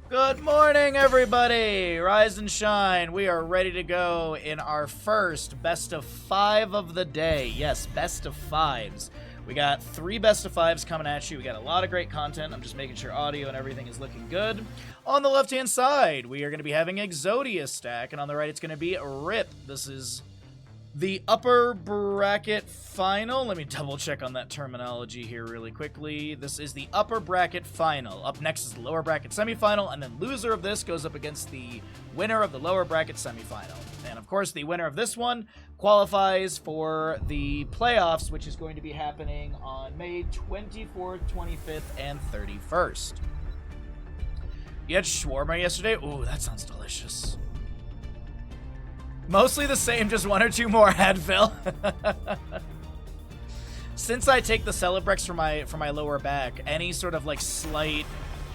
Good morning, everybody! Rise and shine. We are ready to go in our first best of 5 of the day. Yes, best of 5s. We got 3 best of 5s coming at you. We got a lot of great content. I'm just making sure audio and everything is looking good. On the left-hand side, we are going to be having Exodia stack, and on the right, it's going to be RIP. This is the upper bracket final. Let me double check on that terminology here really quickly. This is the upper bracket final. Up next is the lower bracket semifinal, and then loser of this goes up against the winner of the lower bracket semifinal. And of course, the winner of this one qualifies for the playoffs, which is going to be happening on May 24th, 25th, and 31st. You had shawarma yesterday? Ooh, that sounds delicious. Mostly the same, just 1 or 2 more, Advil. Since I take the Celebrex for my lower back, any sort of like slight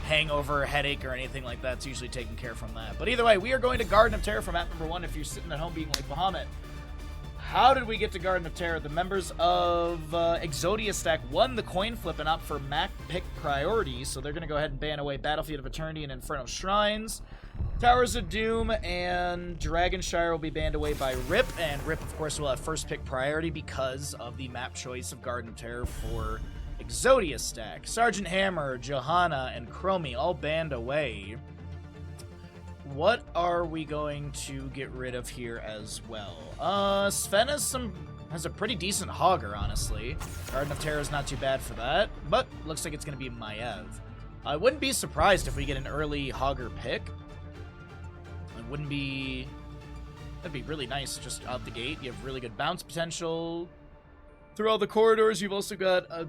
hangover, headache, or anything like that's usually taken care from that. But either way, we are going to Garden of Terror for map number 1 if you're sitting at home being like, Bahamut, how did we get to Garden of Terror? The members of Exodia stack won the coin flip and opt for map pick priority, so they're going to go ahead and ban away Battlefield of Eternity and Inferno Shrines. Towers of Doom and Dragonshire will be banned away by RIP, and RIP, of course, will have first pick priority because of the map choice of Garden of Terror for Exodia stack. Sergeant Hammer, Johanna, and Chromie all banned away. What are we going to get rid of here as well? Sven has a pretty decent Hogger, honestly. Garden of Terror is not too bad for that, but looks like it's going to be Maev. I wouldn't be surprised if we get an early Hogger pick. That'd be really nice just out the gate. You have really good bounce potential through all the corridors. You've also got a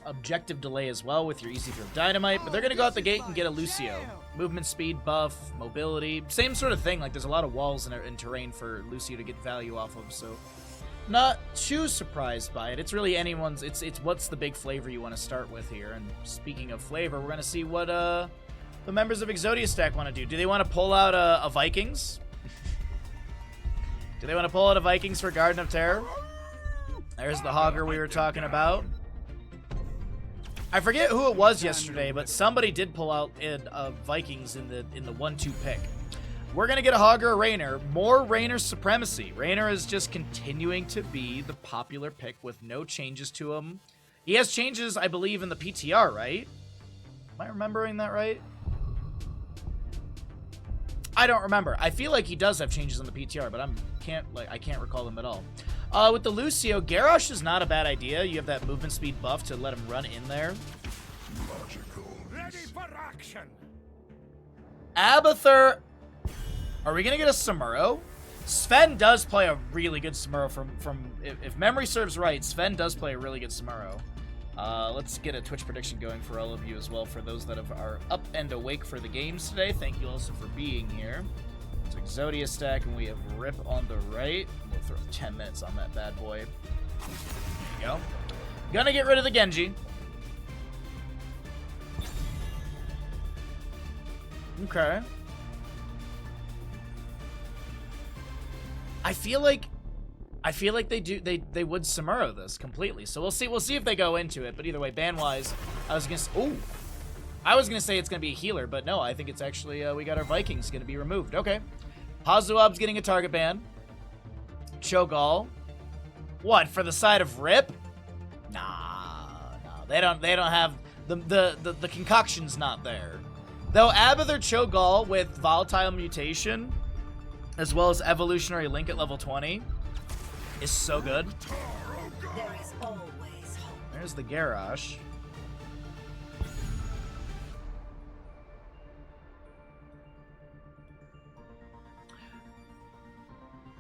objective delay as well with your easy throw dynamite, but they're gonna go out the gate and get a Lucio. Movement speed buff, mobility, same sort of thing. Like there's a lot of walls in terrain for Lucio to get value off of, so not too surprised by it. It's really anyone's. It's what's the big flavor you want to start with here. And speaking of flavor, we're gonna see what the members of Exodia stack want to do. Do they want to pull out a Vikings? Do they want to pull out a Vikings for Garden of Terror? There's the Hogger we were talking about. I forget who it was yesterday, but somebody did pull out Vikings in the 1-2 pick. We're going to get a Hogger, a Raynor. More Raynor supremacy. Raynor is just continuing to be the popular pick with no changes to him. He has changes, I believe, in the PTR, right? Am I remembering that right? I don't remember. I feel like he does have changes on the PTR, but I can't recall them at all. With the Lucio, Garrosh is not a bad idea. You have that movement speed buff to let him run in there. Logical. Ready for action. Abathur. Are we gonna get a Samuro? Sven does play a really good Samuro from if memory serves right, Sven does play a really good Samuro. Let's get a Twitch prediction going for all of you as well, for those that are up and awake for the games today. Thank you also for being here. It's Exodia stack, and we have RIP on the right. We'll throw 10 minutes on that bad boy. There you go. Gonna get rid of the Genji. Okay. I feel like they would Samuro this completely. So we'll see if they go into it. But either way, ban wise, I was gonna say it's gonna be a healer, but no, I think it's actually we got our Vikings gonna be removed. Okay. Pazuab's getting a target ban. Cho'Gall. What, for the side of RIP? Nah, they don't have the concoction's not there. Though Abathur Cho'Gall with volatile mutation, as well as evolutionary link at level 20, is so good. There is always hope. There's the Garrosh.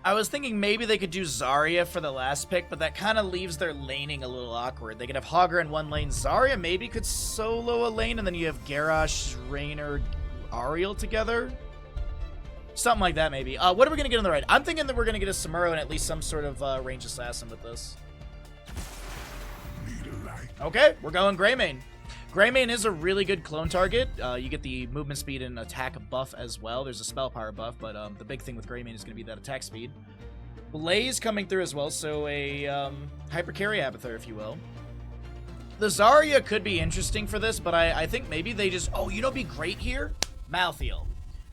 I was thinking maybe they could do Zarya for the last pick, but that kind of leaves their laning a little awkward. They could have Hogger in one lane. Zarya maybe could solo a lane, and then you have Garrosh, Raynor, Ariel together. Something like that, maybe. What are we going to get on the right? I'm thinking that we're going to get a Samuro and at least some sort of range assassin with this. Okay, we're going Greymane. Greymane is a really good clone target. You get the movement speed and attack buff as well. There's a spell power buff, but the big thing with Greymane is going to be that attack speed. Blaze coming through as well, so a hyper carry Abathur, if you will. The Zarya could be interesting for this, but I think maybe they just... Oh, you know what'd be great here? Malthael.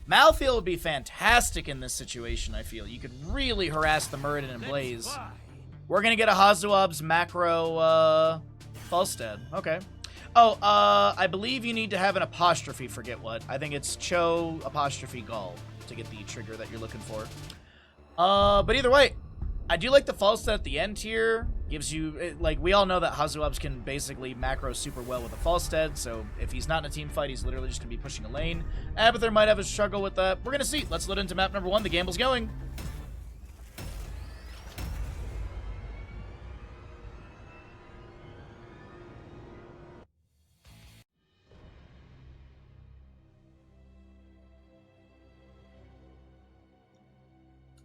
Malthael would be fantastic in this situation, I feel. You could really harass the Muradin and Blaze. We're gonna get a Hazuab's macro, Falstead. Okay. Oh, I believe you need to have an apostrophe, forget what. I think it's Cho apostrophe Gall to get the trigger that you're looking for. But either way, I do like the Falstead at the end here. Gives you, like, we all know that Hazuabs can basically macro super well with a Falstead, so if he's not in a team fight, he's literally just going to be pushing a lane. Abathur might have a struggle with that. We're going to see. Let's load into map number 1. The gamble's going.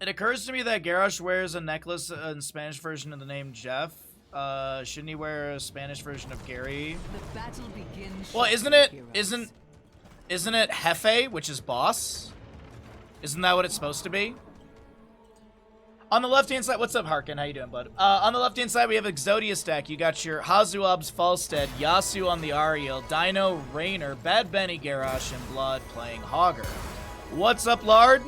It occurs to me that Garrosh wears a necklace in Spanish version of the name Jeff. Shouldn't he wear a Spanish version of Gary? The battle begins. Well, isn't it Jefe, which is boss? Isn't that what it's supposed to be? On the left-hand side, what's up, Harkin? How you doing, bud? On the left-hand side, we have Exodia stack. You got your Hazuab's Falstead, Yasu on the Ariel, Dino, Rainer, Bad Benny, Garrosh, and Blood playing Hogger. What's up, Lard?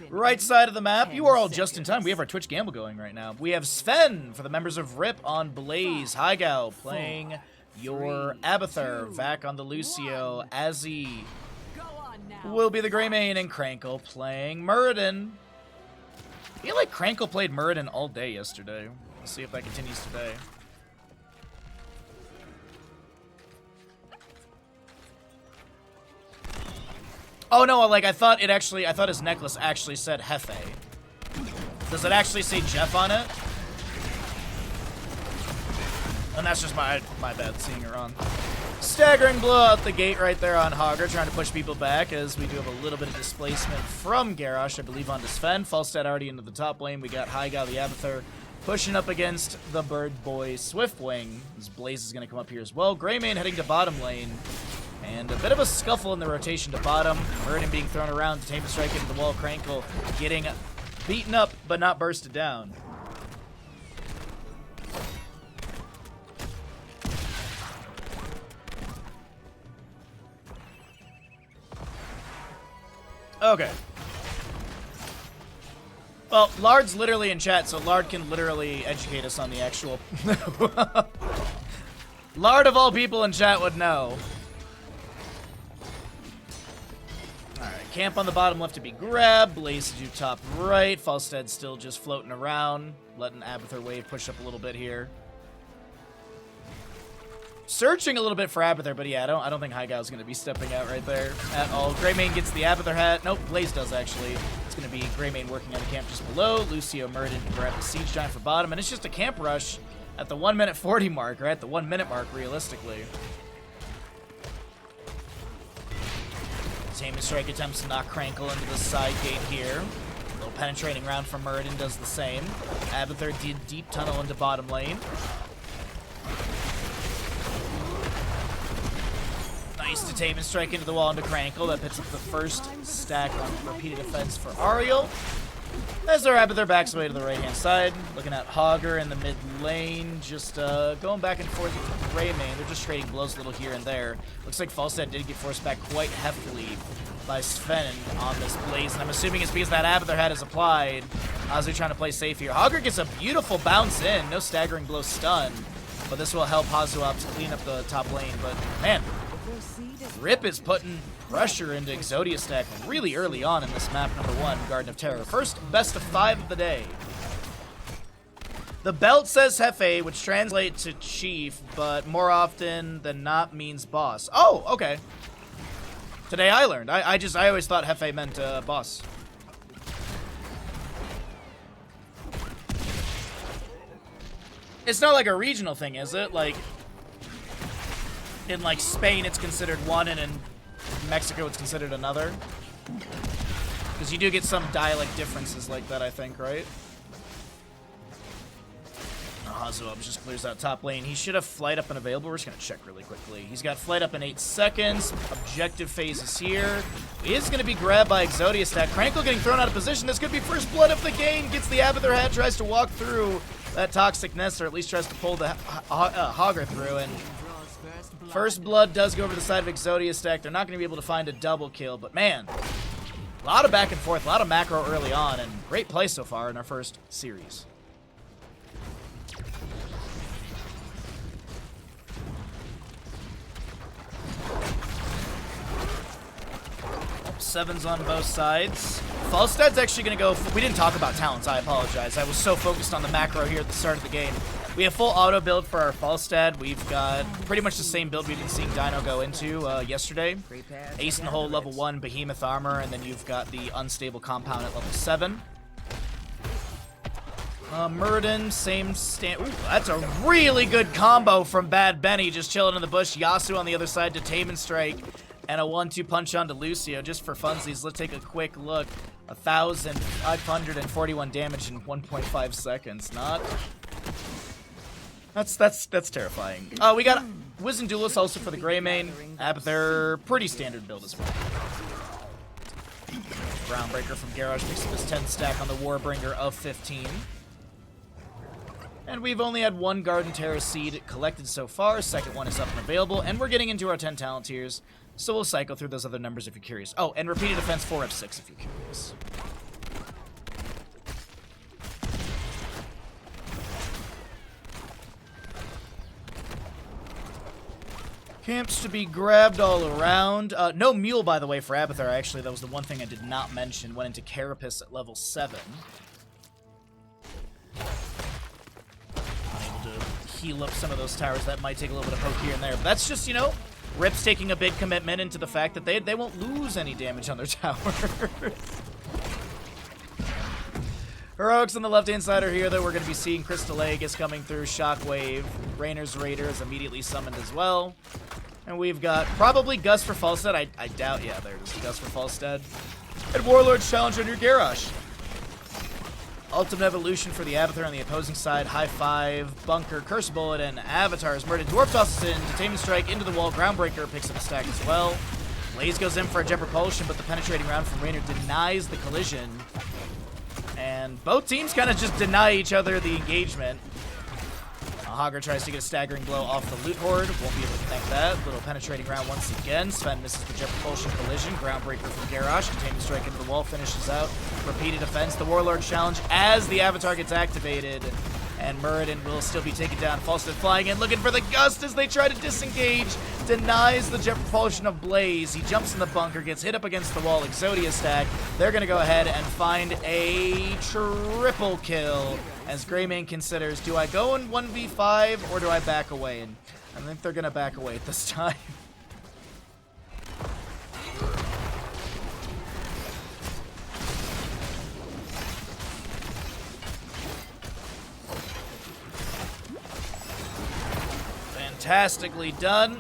Right side of the map, you are all just in time. We have our Twitch gamble going right now. We have Sven for the members of RIP on Blaze. Hygao playing your Abathur. Vac on the Lucio. Azzy will be the Greymane, and Krankle playing Muradin. I feel like Krankle played Muradin all day yesterday. Let's see if that continues today. Oh no, like I thought his necklace actually said Jefe. Does it actually say Jeff on it? And that's just my bad seeing it wrong. Staggering blow out the gate right there on Hogger, trying to push people back as we do have a little bit of displacement from Garrosh, I believe, onto Sven. Falstead already into the top lane. We got Hygao the Abathur pushing up against the Bird Boy Swiftwing. This Blaze is going to come up here as well. Greymane heading to bottom lane. And a bit of a scuffle in the rotation to bottom. Muradin being thrown around to tame a strike into the wall. Krankle getting beaten up, but not bursted down. Okay. Well, Lard's literally in chat, so Lard can literally educate us on the actual... Lard of all people in chat would know. Alright, camp on the bottom left to be grabbed. Blaze to do top right. Falstead still just floating around. Letting Abathur wave push up a little bit here. Searching a little bit for Abathur, but yeah, I don't think Hygao's going to be stepping out right there at all. Greymane gets the Abathur hat. Nope, Blaze does actually. It's going to be Greymane working on the camp just below. Lucio Muradin to grab the Siege Giant for bottom, and it's just a camp rush at the 1 minute 40 mark, or at the 1 minute mark realistically. Taming Strike attempts to knock Krankle into the side gate here. A little penetrating round from Muradin does the same. Abathur did deep tunnel into bottom lane. Nice to tame and strike into the wall into Krankle. That picks up the first stack on repeated offense for Ariel. As our Abathur backs away to the right-hand side. Looking at Hogger in the mid lane. Just going back and forth with Greymane. They're just trading blows a little here and there. Looks like Falstead did get forced back quite heavily by Sven on this Blaze. And I'm assuming it's because that Abathur hat is applied. As they're trying to play safe here. Hogger gets a beautiful bounce in. No staggering blow stun. But this will help Hazuab to clean up the top lane. But, man, Rip is putting pressure into Exodia stack really early on in this map number 1, Garden of Terror. First best of 5 of the day. The belt says Jefe, which translates to chief, but more often than not means boss. Oh, okay. Today I learned. I always thought Jefe meant boss. It's not like a regional thing, is it? Like, in like Spain it's considered one, and in Mexico it's considered another. Because you do get some dialect differences like that, I think, right? Hazuab just clears out top lane. He should have flight up and available. We're just going to check really quickly. He's got flight up in 8 seconds. Objective phase is here. He is going to be grabbed by Exodia stack. Krankle getting thrown out of position. This could be first blood of the game. Gets the Abathur hat, tries to walk through that toxic nest, or at least tries to pull the Hogger through, and First blood does go over the side of Exodia stack. They're not going to be able to find a double kill, but man, a lot of back and forth, a lot of macro early on, and great play so far in our first series. Sevens on both sides. Falstad's actually going to go... We didn't talk about talents, I apologize. I was so focused on the macro here at the start of the game. We have full auto build for our Falstad. We've got pretty much the same build we've been seeing Dino go into yesterday. Ace in the hole, level 1, Behemoth armor, and then you've got the unstable compound at level 7. Murden, same stand. Ooh, that's a really good combo from Bad Benny, just chilling in the bush. Yasu on the other side to Tame and Strike. And a 1-2 punch onto Lucio, just for funsies. Let's take a quick look. 1,541 damage in 1.5 seconds. Not... That's terrifying. We got Wizen Duelist also for the Grey main. Abathur, pretty standard build as well. Groundbreaker from Garage picks up his 10 stack on the Warbringer of 15. And we've only had one Garden Terrace seed collected so far. Second one is up and available. And we're getting into our 10 talent tiers. So we'll cycle through those other numbers if you're curious. Oh, and repeated defense 4F6 if you're curious. Camps to be grabbed all around. No mule, by the way, for Abathur. Actually, that was the one thing I did not mention. Went into Carapace at level 7. Unable to heal up some of those towers. That might take a little bit of poke here and there. But that's just, you know... Rip's taking a big commitment into the fact that they won't lose any damage on their towers. Heroics on the left-hand side are here, though. We're going to be seeing Crystal Egg is coming through. Shockwave. Rainer's Raider is immediately summoned as well. And we've got probably Gus for Falstad. I doubt, yeah, there it is. Gus for Falstad. And Warlord's Challenge on your Garrosh. Ultimate Evolution for the Abathur on the opposing side. High Five, Bunker, Curse Bullet, and Avatar's Murdered. Dwarf tosses in to Tame and Strike into the wall. Groundbreaker picks up a stack as well. Blaze goes in for a Jet Propulsion, but the penetrating round from Raynor denies the collision. And both teams kind of just deny each other the engagement. Hogger tries to get a staggering blow off the Loot Horde. Won't be able to connect that. Little penetrating round once again. Sven misses the Jet Propulsion collision. Groundbreaker from Garrosh. Containing strike into the wall. Finishes out. Repeated defense. The Warlord challenge as the Avatar gets activated. And Muradin will still be taken down. Falstad flying in, looking for the Gust as they try to disengage. Denies the Jet Propulsion of Blaze. He jumps in the bunker, gets hit up against the wall. Exodia stack. They're going to go ahead and find a triple kill as Greymane considers, do I go in 1v5 or do I back away? And I think they're going to back away at this time. Fantastically done.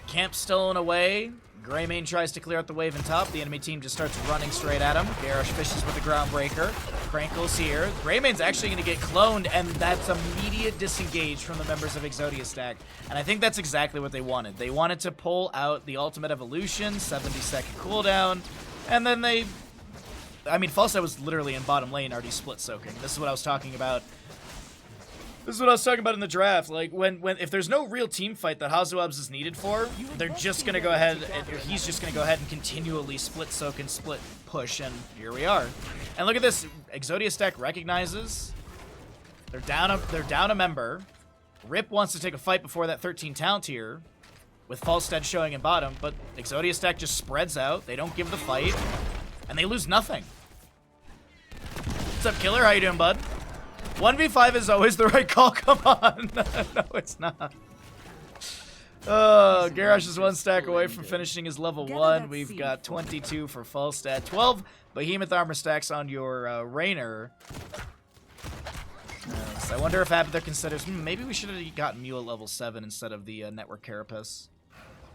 Camp stolen away. Greymane tries to clear out the wave in top. The enemy team just starts running straight at him. Garrosh fishes with the Groundbreaker. Crankle's here. Greymane's actually going to get cloned, and that's immediate disengage from the members of Exodia stack. And I think that's exactly what they wanted. They wanted to pull out the Ultimate Evolution, 70-second cooldown, and then they... I mean, Falstad was literally in bottom lane already split soaking. This is what I was talking about. This is what I was talking about in the draft. Like, if there's no real team fight that Hazuabs is needed for, they're just going to go ahead, or he's just going to go ahead and continually split soak and split push, and here we are. And look at this. Exodia stack recognizes. They're down a member. Rip wants to take a fight before that 13 talent tier, with Falstad showing in bottom, but Exodia stack just spreads out. They don't give the fight, and they lose nothing. What's up, Killer? How you doing, bud? 1v5 is always the right call. Come on. No, it's not. Garrosh is one stack away from finishing his level 1. We've got 22 for Falstad. 12 Behemoth armor stacks on your Raynor. So I wonder if Abathur considers, maybe we should have gotten Mule at level 7 instead of the Network Carapace.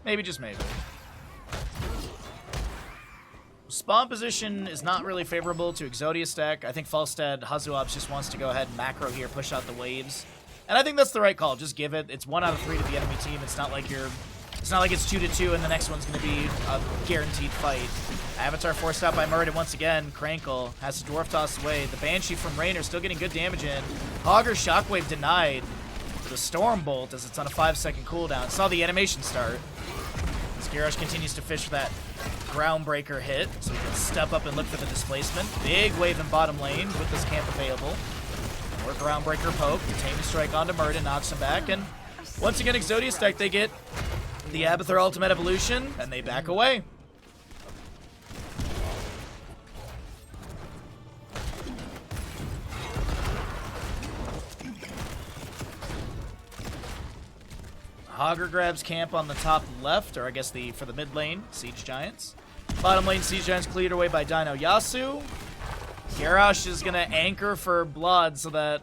Maybe, just maybe. Spawn position is not really favorable to Exodia stack. I think Falstad, Hazuabs just wants to go ahead and macro here, push out the waves. And I think that's the right call. Just give it. It's 1 out of 3 to the enemy team. It's not like it's 2-2 and the next one's going to be a guaranteed fight. Avatar forced out by Muradin once again. Crankle has to dwarf toss away. The Banshee from Raynor still getting good damage in. Hogger Shockwave denied. the Stormbolt, as it's on a 5-second cooldown. Saw the animation start. As Garrosh continues to fish for that Groundbreaker hit, so he can step up and look for the displacement. Big wave in bottom lane with this camp available. More Groundbreaker poke. Taming Strike onto Murden, knocks him back, and once again, Exodia stack, they get the Abathur Ultimate Evolution, and they back away. Hogger grabs camp on the top left, or I guess for the mid lane, Siege Giants. Bottom lane, Siege Giants cleared away by Dino Yasu. Garrosh is going to anchor for blood so that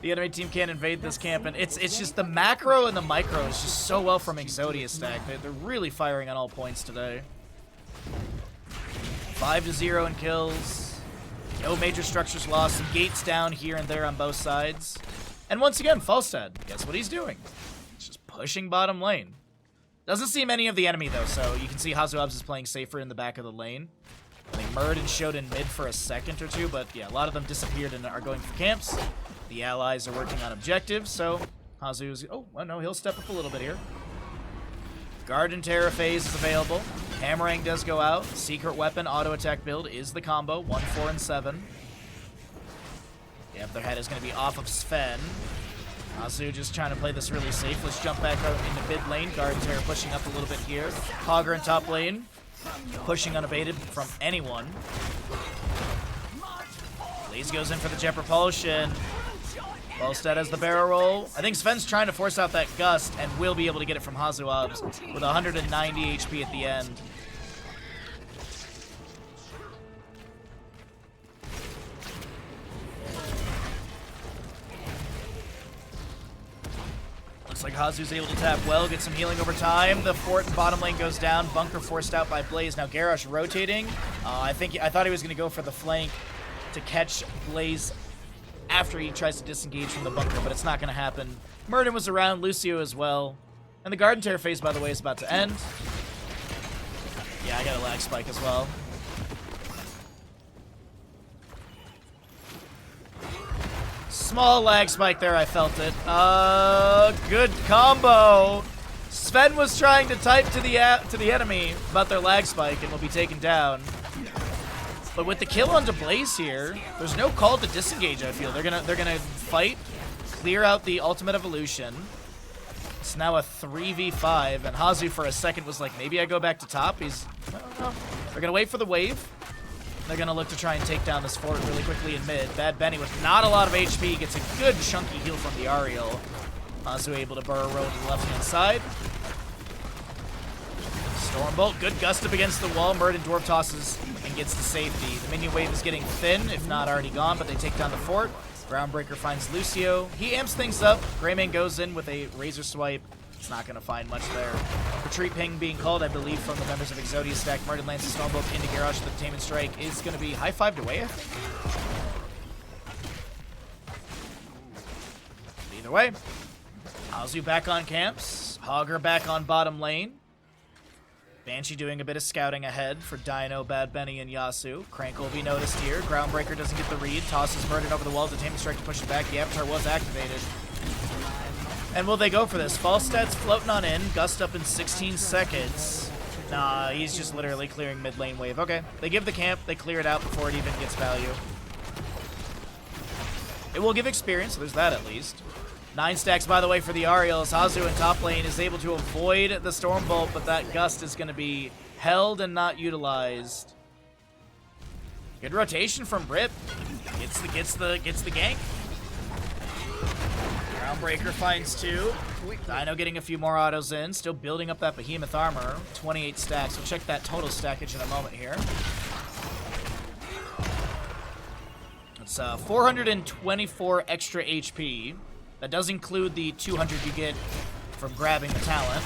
the enemy team can't invade this camp. And it's just the macro and the micro is just so well from Exodia stack. They're really firing on all points today. 5-0 in kills. No major structures lost. Some gates down here and there on both sides. And once again, Falstad, guess what he's doing? He's just pushing bottom lane. Doesn't seem any of the enemy, though, so you can see Hazuabs is playing safer in the back of the lane. I think Murden showed in mid for a second or two, but yeah, a lot of them disappeared and are going for camps. The allies are working on objectives, so Hazu's... Oh, well, no, he'll step up a little bit here. Garden Terror phase is available. Hammering does go out. Secret Weapon auto attack build is the combo. 1, 4, and 7. Yep, their head is going to be off of Sven. Hazu just trying to play this really safe. Let's jump back out into mid lane. Garden Terror pushing up a little bit here. Hogger in top lane. Pushing unabated from anyone. Blaze goes in for the jet propulsion. Falstad has the barrel roll. I think Sven's trying to force out that gust and will be able to get it from Hazuabs with 190 HP at the end. Looks like Hazu's able to tap well, get some healing over time. The fort and bottom lane goes down. Bunker forced out by Blaze. Now Garrosh rotating. I thought he was going to go for the flank to catch Blaze after he tries to disengage from the bunker, but it's not going to happen. Murden was around, Lucio as well. And the Garden Terror phase, by the way, is about to end. Yeah, I got a lag spike as well. Small lag spike there, I felt it. Good combo. Sven was trying to type to the enemy about their lag spike and will be taken down. But with the kill onto Blaze here, there's no call to disengage, I feel. They're gonna fight, clear out the ultimate evolution. It's now a 3v5, and Hazu for a second was like, maybe I go back to top. I don't know. They're gonna wait for the wave. They're gonna look to try and take down this fort really quickly in mid. Bad Benny with not a lot of HP gets a good chunky heal from the Ariel. Hazu able to burrow roll to the left-hand side. Stormbolt, good gust up against the wall. Murden dwarf tosses and gets to safety. The minion wave is getting thin, if not already gone, but they take down the fort. Groundbreaker finds Lucio. He amps things up. Greymane goes in with a razor swipe. It's not going to find much there. Retreat ping being called, I believe, from the members of Exodia stack. Murden lands a Stormbolt into Garrosh with the Taming Strike. Is going to be high-fived away, I think. But either way, Hazu back on camps. Hogger back on bottom lane. Banshee doing a bit of scouting ahead for Dino, Bad Benny, and Yasu. Crank will be noticed here. Groundbreaker doesn't get the read. Tosses Murden over the wall to Taming Strike to push it back. The Avatar was activated. And will they go for this? Falstad's floating on in. Gust up in 16 seconds. Nah, he's just literally clearing mid lane wave. Okay, they give the camp. They clear it out before it even gets value. It will give experience, so there's that at least. 9 stacks, by the way, for the Ariels. Hazu in top lane is able to avoid the Stormbolt, but that gust is going to be held and not utilized. Good rotation from Rip. Gets the gank. Groundbreaker finds 2. Dino getting a few more autos in. Still building up that behemoth armor. 28 stacks. We'll check that total stackage in a moment here. It's 424 extra HP. That does include the 200 you get from grabbing the talent.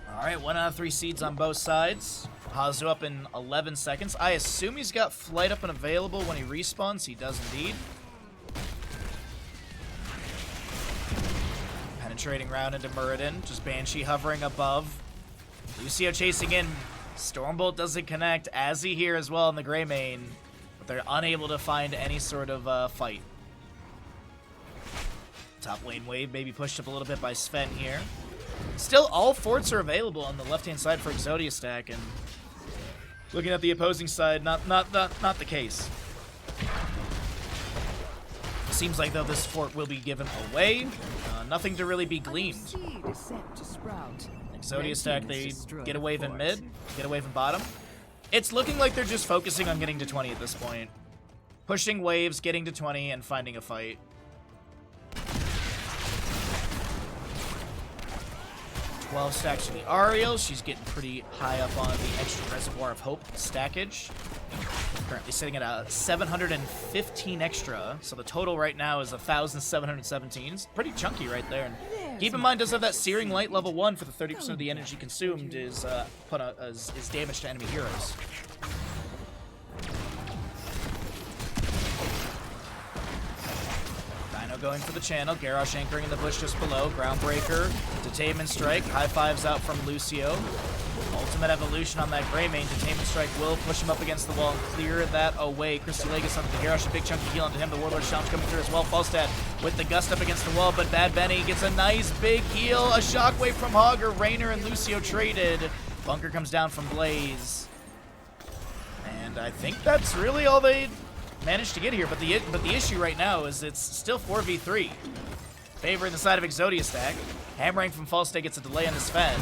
Alright, 1 out of 3 seeds on both sides. Hazu up in 11 seconds. I assume he's got flight up and available when he respawns. He does indeed. Penetrating round into Muradin. Just Banshee hovering above. Lucio chasing in. Stormbolt doesn't connect. Azzy here as well in the Greymane. but they're unable to find any sort of fight. Top lane wave maybe pushed up a little bit by Sven here. Still, all forts are available on the left-hand side for Exodia stack, and looking at the opposing side, not the case. Seems like, though, this fort will be given away. Nothing to really be gleaned. Exodia stack, they get a wave in mid, get a wave in bottom. It's looking like they're just focusing on getting to 20 at this point. Pushing waves, getting to 20, and finding a fight. 12 stacks for the Ariel. She's getting pretty high up on the extra Reservoir of Hope stackage. Currently sitting at a 715 extra, so the total right now is 1,717. It's pretty chunky right there. And keep in mind, does have that Searing Light level 1 for the 30% of the energy consumed is is damage to enemy heroes. Going for the channel. Garrosh anchoring in the bush just below. Groundbreaker. Detainment Strike. High fives out from Lucio. Ultimate evolution on that Greymane. Detainment Strike will push him up against the wall and clear that away. Crystal Aegis onto the Garrosh. A big chunk of heal onto him. The Warlord Challenge coming through as well. Falstad with the gust up against the wall, but Bad Benny gets a nice big heal. A shockwave from Hogger. Raynor and Lucio traded. Bunker comes down from Blaze. And I think that's really all they managed to get here, but the issue right now is it's still 4v3. Favoring the side of Exodia stack. Hammering from Falstad gets a delay on his Sven.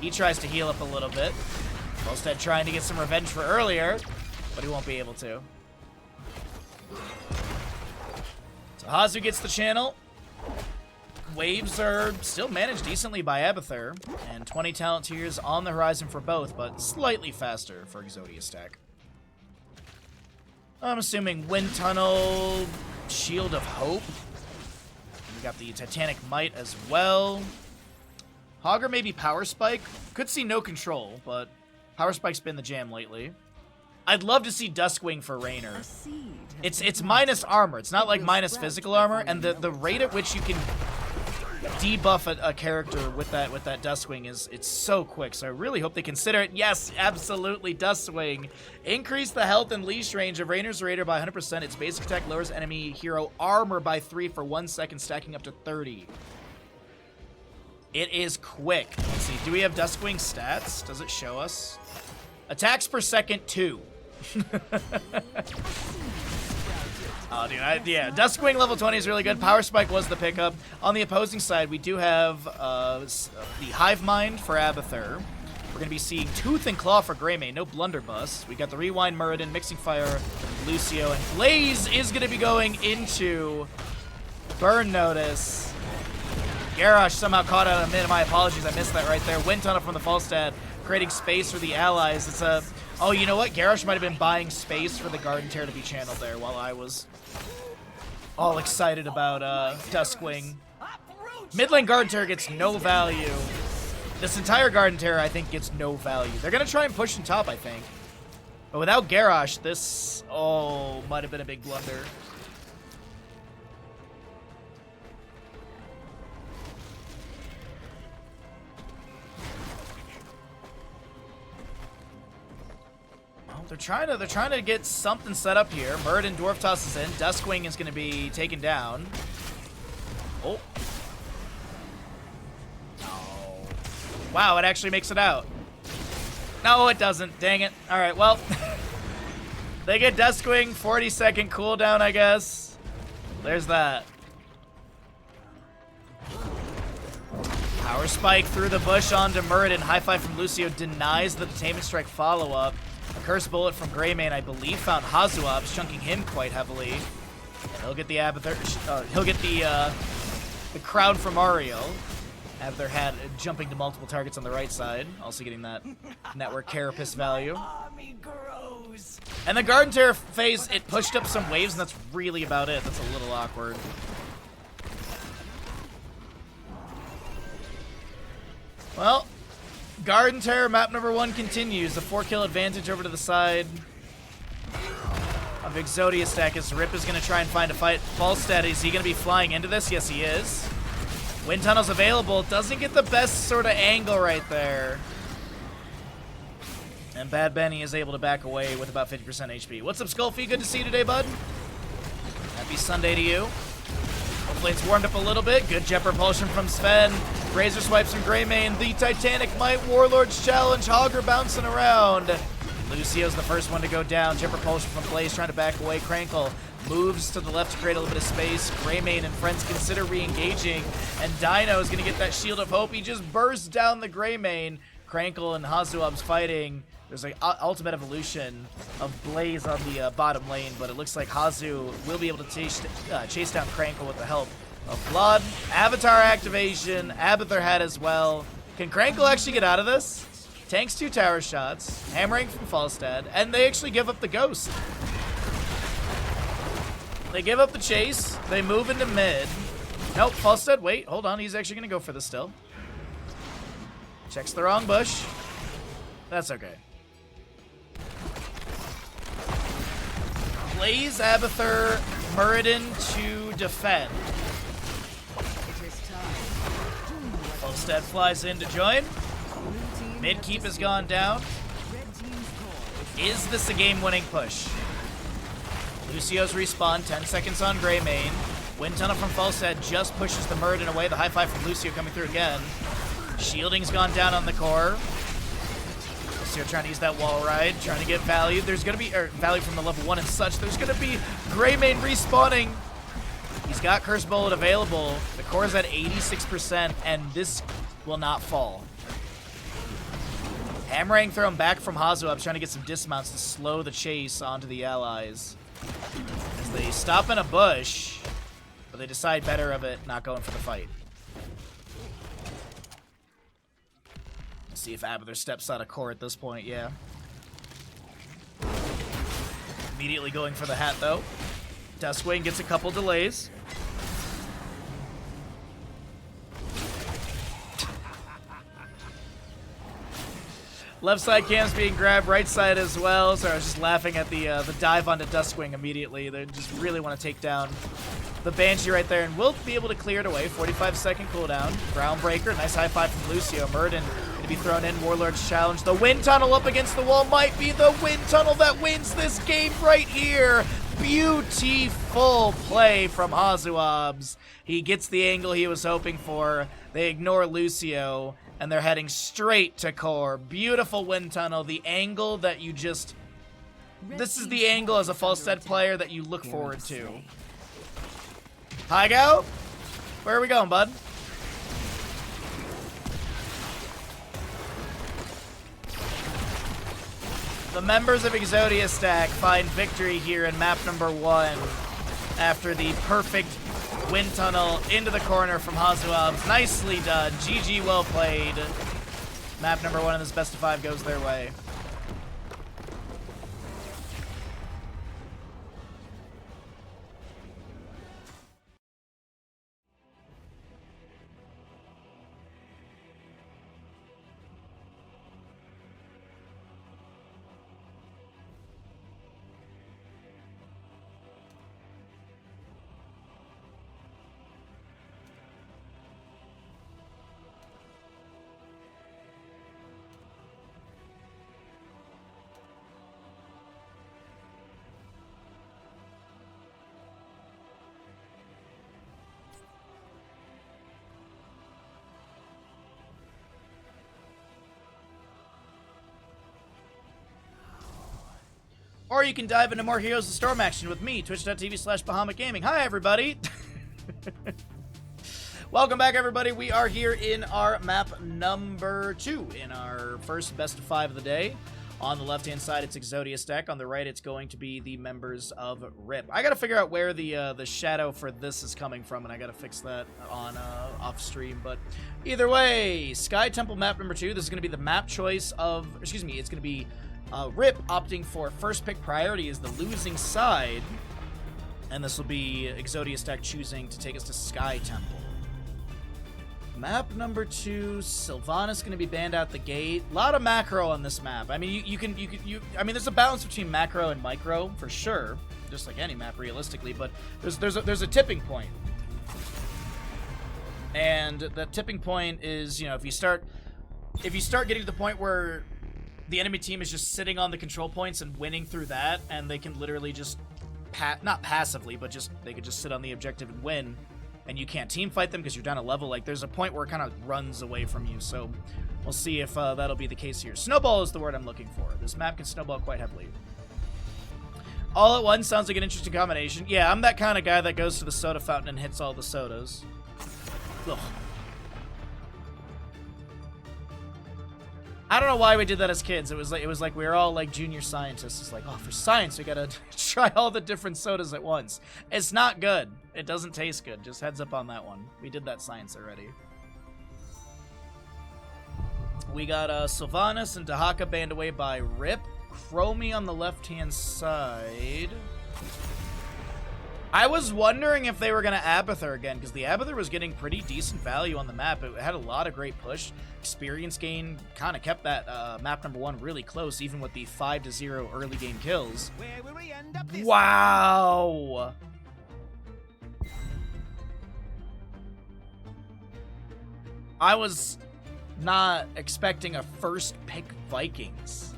He tries to heal up a little bit. Falstad trying to get some revenge for earlier, but he won't be able to. So Hazu gets the channel. Waves are still managed decently by Abathur, and 20 talent tiers on the horizon for both, but slightly faster for Exodia stack. I'm assuming Wind Tunnel, Shield of Hope. We got the Titanic Might as well. Hogger maybe Power Spike. Could see no control, but Power Spike's been the jam lately. I'd love to see Duskwing for Raynor. It's minus armor. It's not like minus physical armor, and the rate at which you can debuff a character with that Duskwing it's so quick. So I really hope they consider it. Yes, absolutely, Duskwing. Increase the health and leash range of Raynor's Raider by 100%. Its basic attack lowers enemy hero armor by 3 for 1 second, stacking up to 30. It is quick. Let's see. Do we have Duskwing stats? Does it show us? Attacks per second 2. Oh, dude, yeah, Duskwing level 20 is really good. Power Spike was the pickup. On the opposing side, we do have the Hive Mind for Abathur. We're going to be seeing Tooth and Claw for Greymane. No Blunderbuss. We got the Rewind Muradin, Mixing Fire, Lucio, and Blaze is going to be going into Burn Notice. Garrosh somehow caught out a mid. My apologies, I missed that right there. Wind Tunnel from the Falstad, creating space for the allies. It's a... Oh, you know what? Garrosh might have been buying space for the Garden Tear to be channeled there while I was all excited about Duskwing. Mid lane Garden Tear gets no value. This entire Garden Tear, I think, gets no value. They're going to try and push in top, I think. But without Garrosh, this, might have been a big blunder. They're trying to get something set up here. Muradin Dwarf tosses in. Duskwing is going to be taken down. Oh. Oh. Wow, it actually makes it out. No, it doesn't. Dang it. All right, well. They get Duskwing. 40-second cooldown, I guess. There's that. Power Spike through the bush onto Muradin. High five from Lucio denies the Detainment Strike follow-up. A Curse Bullet from Greymane, I believe, found Hazuops, chunking him quite heavily. He'll get the Abathur. He'll get the crowd from Ariel. Abathur had jumping to multiple targets on the right side, also getting that network carapace value. And the Garden Tear phase, it pushed up some waves, and that's really about it. That's a little awkward. Well, Garden Tear map number 1 continues. The 4-kill advantage over to the side of Exodia stack as Rip is going to try and find a fight. Falstad, is he going to be flying into this? Yes, he is. Wind Tunnel's available. Doesn't get the best sort of angle right there. And Bad Benny is able to back away with about 50% HP. What's up, Skullfy? Good to see you today, bud. Happy Sunday to you. Hopefully it's warmed up a little bit. Good jet propulsion from Sven. Razor swipes from Greymane. The Titanic Might Warlord's Challenge. Hogger bouncing around. Lucio's the first one to go down. Jet propulsion from Blaze trying to back away. Crankle moves to the left to create a little bit of space. Greymane and friends consider re-engaging. And Dino is going to get that Shield of Hope. He just bursts down the Greymane. Crankle and Hazuab's fighting. There's like ultimate evolution of Blaze on the bottom lane, but it looks like Hazu will be able to chase down Crankle with the help of Blood. Avatar activation. Abathur had as well. Can Crankle actually get out of this? Tanks 2 tower shots. Hammering from Falstad. And they actually give up the Ghost. They give up the chase. They move into mid. Nope, Falstad, wait, hold on. He's actually going to go for this still. Checks the wrong bush. That's okay. Blaze, Abathur, Muradin to defend. Falstad flies in to join. Mid keep has gone down. Is this a game-winning push? Lucio's respawn, 10 seconds on Greymane. Wind Tunnel from Falstad just pushes the Muradin away. The high five from Lucio coming through again. Shielding's gone down on the core. Lucio trying to use that wall ride, trying to get value. There's going to be value from the level 1 and such. There's going to be Greymane respawning. He's got Curse Bullet available. The core's at 86%, and this will not fall. Hammering thrown back from Hazuab, trying to get some dismounts to slow the chase onto the allies. As they stop in a bush, but they decide better of it, not going for the fight. Let's see if Abathur steps out of core at this point, yeah. Immediately going for the hat, though. Duskwing gets a couple delays. Left side cam's being grabbed, right side as well. So I was just laughing at the dive onto Duskwing immediately. They just really want to take down the Banshee right there, and we'll be able to clear it away. 45-second cooldown. Groundbreaker, nice high five from Lucio. Muradin going to be thrown in. Warlord's Challenge. The Wind Tunnel up against the wall might be the Wind Tunnel that wins this game right here. Beautiful play from Hazuabs. He gets the angle he was hoping for. They ignore Lucio, and they're heading straight to core. Beautiful Wind Tunnel. The angle that you just... This is the angle as a Falstad player that you look forward to. Hi, go. Where are we going, bud? The members of Exodia Stack find victory here in map number 1 after the perfect Wind Tunnel into the corner from Hazuabs. Nicely done. GG, well played. Map number 1 in this best of 5 goes their way. Or you can dive into more Heroes of the Storm action with me, twitch.tv/Bahamut Gaming. Hi, everybody. Welcome back, everybody. We are here in our map number 2, in our first best of 5 of the day. On the left-hand side, it's Exodia Stack. On the right, it's going to be the members of RIP. I got to figure out where the shadow for this is coming from, and I got to fix that on off stream. But either way, Sky Temple map number 2. This is going to be the map choice of... Excuse me, it's going to be... RIP opting for first pick priority is the losing side, and this will be Exodia Stack choosing to take us to Sky Temple. Map number 2, Sylvanas going to be banned out the gate. A lot of macro on this map. I mean, I mean, there's a balance between macro and micro for sure, just like any map realistically. But there's a tipping point, and that tipping point is, you know, if you start getting to the point where the enemy team is just sitting on the control points and winning through that, and they can literally just, not passively, but just, they could just sit on the objective and win, and you can't team fight them because you're down a level. Like, there's a point where it kind of runs away from you, so we'll see if that'll be the case here. Snowball is the word I'm looking for. This map can snowball quite heavily. All at once sounds like an interesting combination. Yeah, I'm that kind of guy that goes to the soda fountain and hits all the sodas. Ugh. I don't know why we did that as kids. It was like we were all like junior scientists. It's like, oh, for science, we gotta try all the different sodas at once. It's not good. It doesn't taste good. Just heads up on that one. We did that science already. We got Sylvanas and Dahaka banned away by Rip. Chromie on the left-hand side. I was wondering if they were going to Abathur again, because the Abathur was getting pretty decent value on the map. It had a lot of great push. Experience gain kind of kept that map number 1 really close, even with the 5-0 early game kills. Where will we end up this Wow! I was not expecting a first pick Vikings.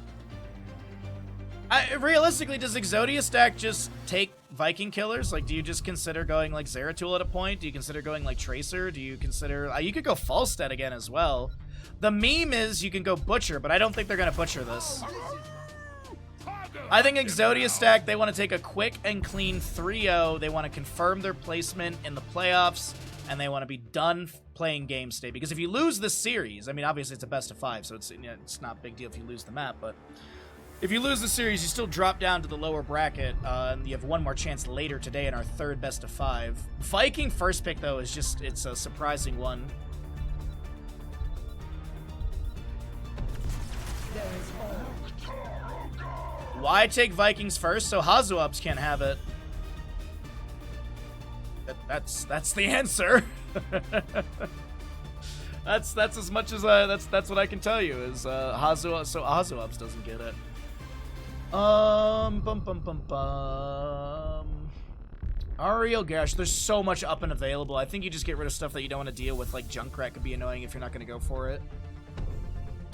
Realistically, does Exodia stack just take Viking killers? Like, do you just consider going like Zeratul at a point? Do you consider going like Tracer? Do you consider... you could go Falstad again as well. The meme is you can go Butcher, but I don't think they're going to Butcher this. I think Exodia stack, they want to take a quick and clean 3-0. They want to confirm their placement in the playoffs, and they want to be done playing game state. Because if you lose this series, I mean, obviously it's a best of 5, so it's not a big deal if you lose the map, but... if you lose the series, you still drop down to the lower bracket, and you have one more chance later today in our 3rd best of 5. Viking first pick, though, is just, it's a surprising one. Why take Vikings first? So Hazuops can't have it. That's the answer. That's as much as that's what I can tell you is Hazuops, so Hazuops doesn't get it. Ariel, gosh, there's so much up and available. I think you just get rid of stuff that you don't want to deal with, like Junkrat could be annoying if you're not going to go for it.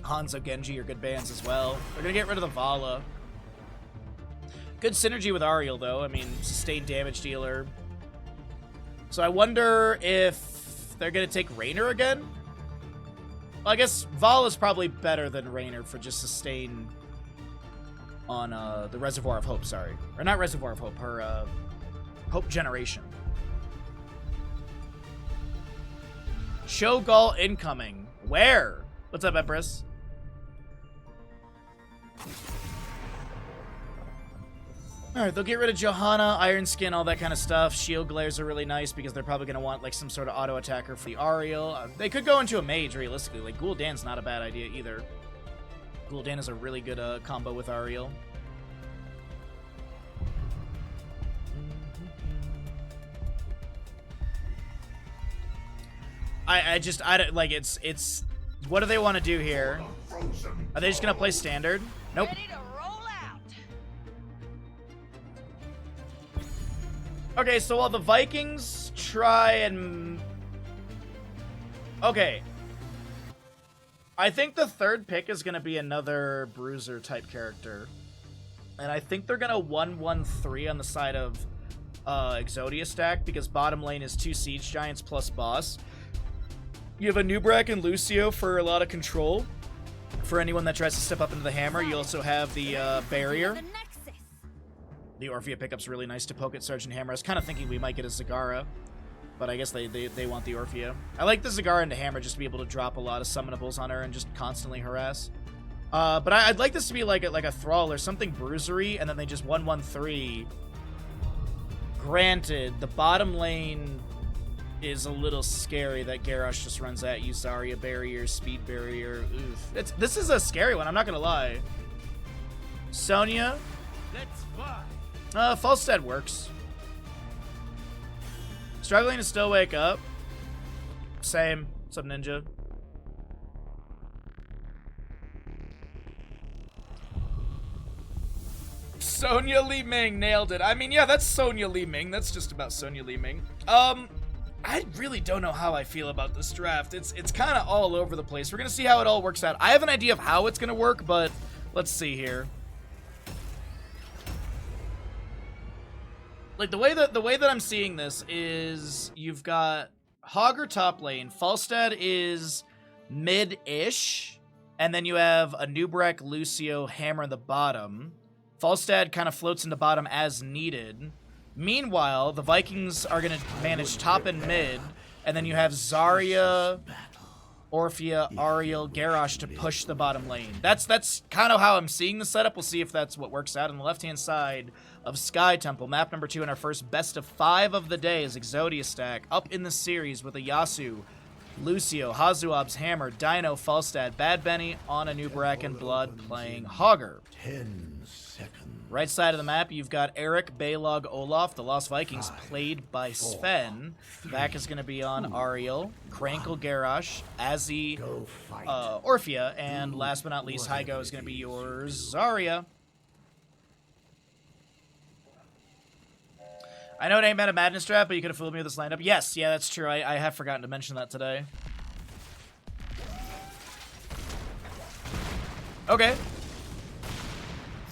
Hanzo, Genji are good bans as well. They're going to get rid of the Vala. Good synergy with Ariel, though. I mean, sustained damage dealer. So I wonder if they're going to take Raynor again? Well, I guess Vala's probably better than Raynor for just sustain on the Reservoir of Hope, sorry. Or not Reservoir of Hope, her Hope Generation. Shogal incoming. Where? What's up, Empress? Alright, they'll get rid of Johanna, Iron Skin, all that kind of stuff. Shield Glares are really nice because they're probably going to want like some sort of auto attacker for the Ariel. They could go into a mage, realistically. Like, Gul'dan's not a bad idea either. Gul'dan is a really good combo with Ariel. I don't, like, it's, what do they want to do here? Are they just going to play standard? Nope. Ready to roll out. Okay, so while the Vikings try and... okay. I think the 3rd pick is going to be another Bruiser type character. And I think they're going to 1-1-3 on the side of Exodia stack because bottom lane is 2 Siege Giants plus boss. You have a Nubrak and Lucio for a lot of control. For anyone that tries to step up into the hammer, you also have the barrier. The Orphea pickup's really nice to poke at Sergeant Hammer. I was kind of thinking we might get a Zagara, but I guess they want the Orphea. I like the Zagara into Hammer just to be able to drop a lot of summonables on her and just constantly harass. But I'd like this to be like a Thrall or something bruisery, and then they just 1-1-3. Granted, the bottom lane is a little scary that Garrosh just runs at you. Zarya barrier, speed barrier. Oof. This is a scary one, I'm not gonna lie. Sonya. Let's fly. Falstad works. Struggling to still wake up. Same. What's up, Ninja? Sonya Li Ming nailed it. I mean, yeah, that's Sonya Li Ming. That's just about Sonya Li Ming. I really don't know how I feel about this draft. It's kind of all over the place. We're going to see how it all works out. I have an idea of how it's going to work, but Let's see here. Like the way that I'm seeing this is you've got Hogger top lane, Falstad is mid-ish, and then you have a Nubrek, Lucio, Hammer in the bottom. Falstad kind of floats into bottom as needed. Meanwhile, the Vikings are going to manage top and mid, and then you have Zarya, Orphea, Ariel, Garrosh to push the bottom lane. That's kind of how I'm seeing the setup. We'll see if that's what works out. On the left-hand side of Sky Temple, map number 2 in our first best of 5 of the day is Exodia stack, up in the series with a Yasuo, Lucio, Hazuab's Hammer, Dino, Falstad, Bad Benny, Ana, Nubarak, and Blood playing Hogger. 10 seconds. Right side of the map, you've got Eric, Baylog, Olaf, the Lost Vikings, played by Sven. Back is going to be on Ariel, Krankle, Garrosh, Azzy, Orphea, and last but not least, Hygo is going to be your Zarya. I know it ain't Meta Madness draft, but you could have fooled me with this lineup. Yes, yeah, that's true. I have forgotten to mention that today. Okay.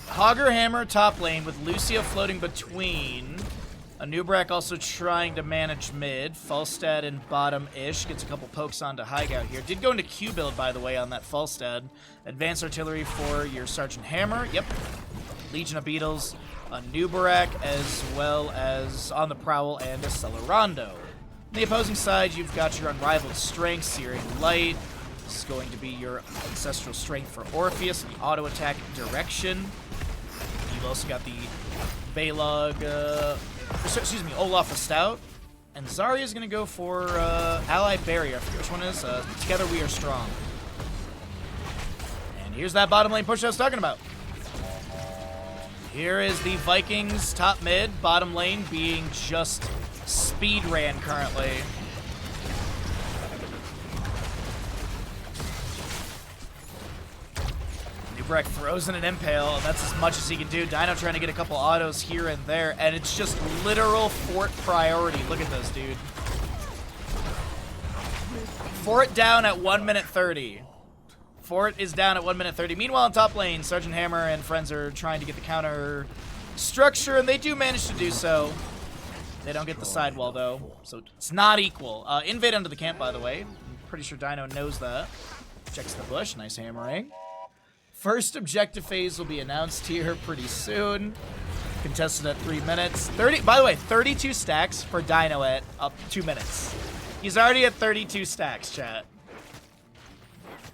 Hogger Hammer top lane with Lucio floating between. Anubrak also trying to manage mid. Falstad in bottom-ish. Gets a couple pokes onto Hygout here. Did go into Q build, by the way, on that Falstad. Advanced artillery for your Sergeant Hammer. Yep. Legion of Beetles. A Nubarak, as well as on the Prowl and a Celerando. On the opposing side, you've got your Unrivaled Strength, Searing Light. This is going to be your Ancestral Strength for Orpheus, the auto attack direction. You've also got the Baylog, excuse me, Olaf the Stout. And Zarya is going to go for Ally Barrier. I forget which one it is. Together We Are Strong. And here's that bottom lane push I was talking about. Here is the Vikings top mid, bottom lane being just speed ran currently. Nubrek throws in an Impale, and that's as much as he can do. Dino trying to get a couple autos here and there, and it's just literal fort priority. Look at this, dude. Fort down at 1 minute 30. Fort is down at 1 minute 30. Meanwhile, in top lane, Sergeant Hammer and friends are trying to get the counter structure, and they do manage to do so. They don't get the sidewall, though, so it's not equal. Invade under the camp, by the way. I'm pretty sure Dino knows that. Checks the bush. Nice hammering. First objective phase will be announced here pretty soon. Contested at 3 minutes. 30. By the way, 32 stacks for Dino at up 2 minutes. He's already at 32 stacks, chat.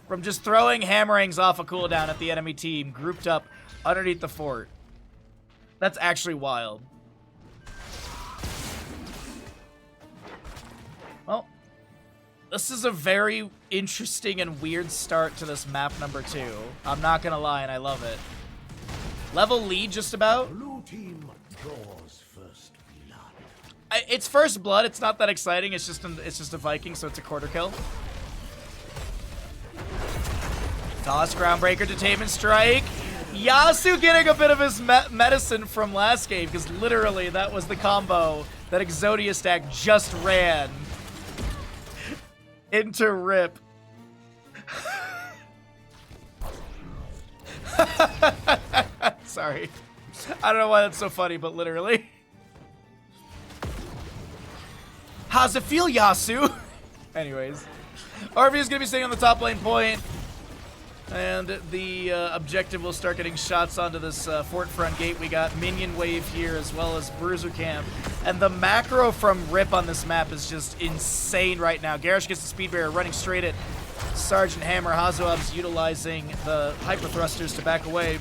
From just throwing hammerings off a cooldown at the enemy team, grouped up underneath the fort. That's actually wild. Well, this is a very interesting and weird start to this map number 2. I'm not gonna lie, and I love it. Level lead, just about. Blue team draws first blood. It's first blood. It's not that exciting. It's just a Viking, so it's a quarter kill. Toss Groundbreaker to Taven Strike. Yasuo getting a bit of his medicine from last game, because literally that was the combo that Exodia stack just ran into Rip. Sorry. I don't know why that's so funny, but literally. How's it feel, Yasuo? Anyways. Orpheus is going to be staying on the top lane point. And the objective will start getting shots onto this fort front gate. We got minion wave here as well as bruiser camp. And the macro from Rip on this map is just insane right now. Garrosh gets the speed barrier running straight at Sergeant Hammer. Hazuab's utilizing the hyper thrusters to back away.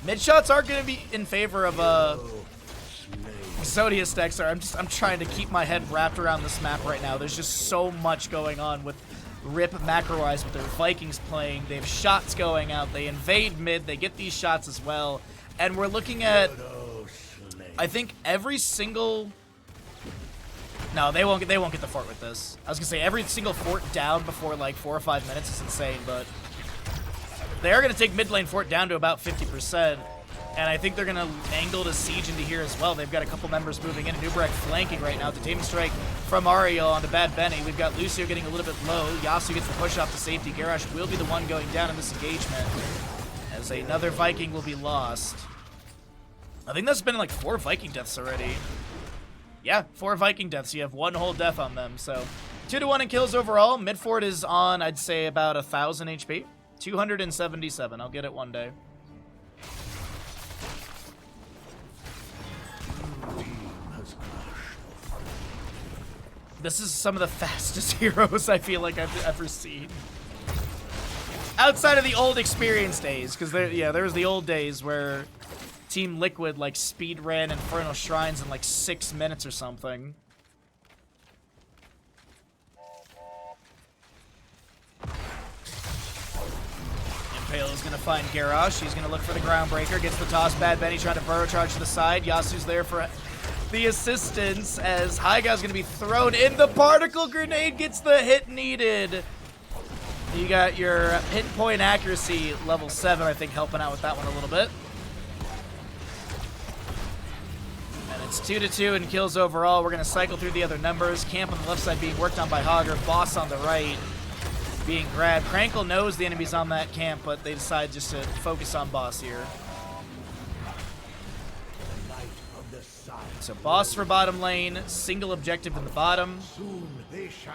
Mid shots are going to be in favor of Exodia stacks. Sorry, I'm trying to keep my head wrapped around this map right now. There's just so much going on with Rip macro-wise with their Vikings playing. They have shots going out. They invade mid. They get these shots as well. And we're looking at, I think, every single... No, they won't get the fort with this. I was going to say, every single fort down before like 4 or 5 minutes is insane, but they are going to take mid lane fort down to about 50%. And I think they're going to angle the siege into here as well. They've got a couple members moving in. Nubrek flanking right now. Detainment strike from Ariel onto Bad Benny. We've got Lucio getting a little bit low. Yasu gets the push off to safety. Garrosh will be the one going down in this engagement, as another Viking will be lost. I think that's been like 4 Viking deaths already. Yeah, 4 Viking deaths. You have 1 whole death on them. So 2-1 in kills overall. Midford is on, I'd say, about 1,000 HP. 277. I'll get it one day. This is some of the fastest heroes I feel like I've ever seen. Outside of the old experience days, because there was the old days where Team Liquid like speed ran Infernal Shrines in like 6 minutes or something. Impale is gonna find Garrosh. He's gonna look for the Groundbreaker. Gets the toss. Bad Benny trying to burrow charge to the side. Yasu's there for the assistance as Haiga's gonna be thrown in. The particle grenade gets the hit needed. You got your pinpoint accuracy level 7, I think, helping out with that one a little bit. And it's 2-2 in kills overall. We're gonna cycle through the other numbers. Camp on the left side being worked on by Hogger. Boss on the right being grabbed. Krankle knows the enemy's on that camp, but they decide just to focus on Boss here. So Boss for bottom lane, single objective in the bottom.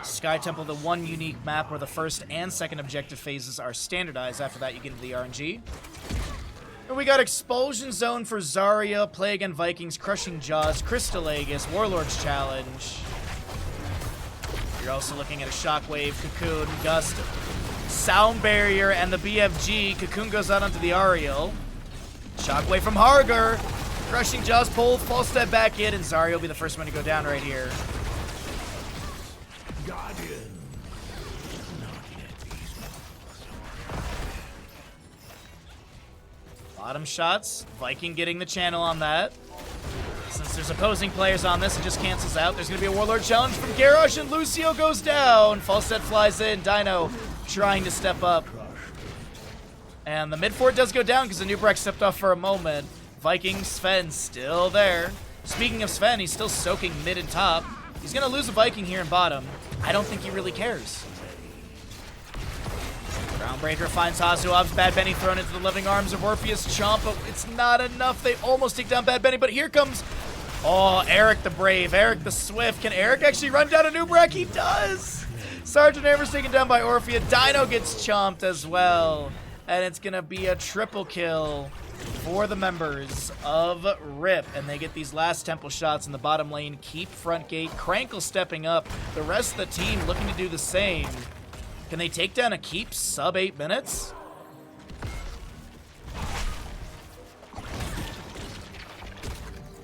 Sky Temple, the one unique map where the first and second objective phases are standardized. After that, you get into the RNG. And we got Expulsion Zone for Zarya, Plague and Vikings, Crushing Jaws, Crystal Aegis, Warlord's Challenge. You're also looking at a Shockwave, Cocoon, Gust, Sound Barrier, and the BFG. Cocoon goes out onto the Ariel. Shockwave from Harger. Crushing Jaws pulled, false step back in, and Zarya will be the first one to go down right here. Guardian. Bottom shots. Viking getting the channel on that. Since there's opposing players on this, it just cancels out. There's going to be a Warlord challenge from Garrosh, and Lucio goes down. Falstad flies in. Dino trying to step up. And the mid fort does go down because the Nubrek stepped off for a moment. Viking Sven still there. Speaking of Sven, he's still soaking mid and top. He's going to lose a Viking here in bottom. I don't think he really cares. Groundbreaker finds Hazuab's. Bad Benny thrown into the loving arms of Orpheus Chomp, but it's not enough. They almost take down Bad Benny, but here comes, oh, Eric the Brave, Eric the Swift. Can Eric actually run down a Nubrek? He does! Sergeant Hammer's taken down by Orpheus. Dino gets chomped as well. And it's going to be a triple kill for the members of RIP, and they get these last temple shots in the bottom lane. Keep front gate. Krankle stepping up. The rest of the team looking to do the same. Can they take down a Keep sub 8 minutes?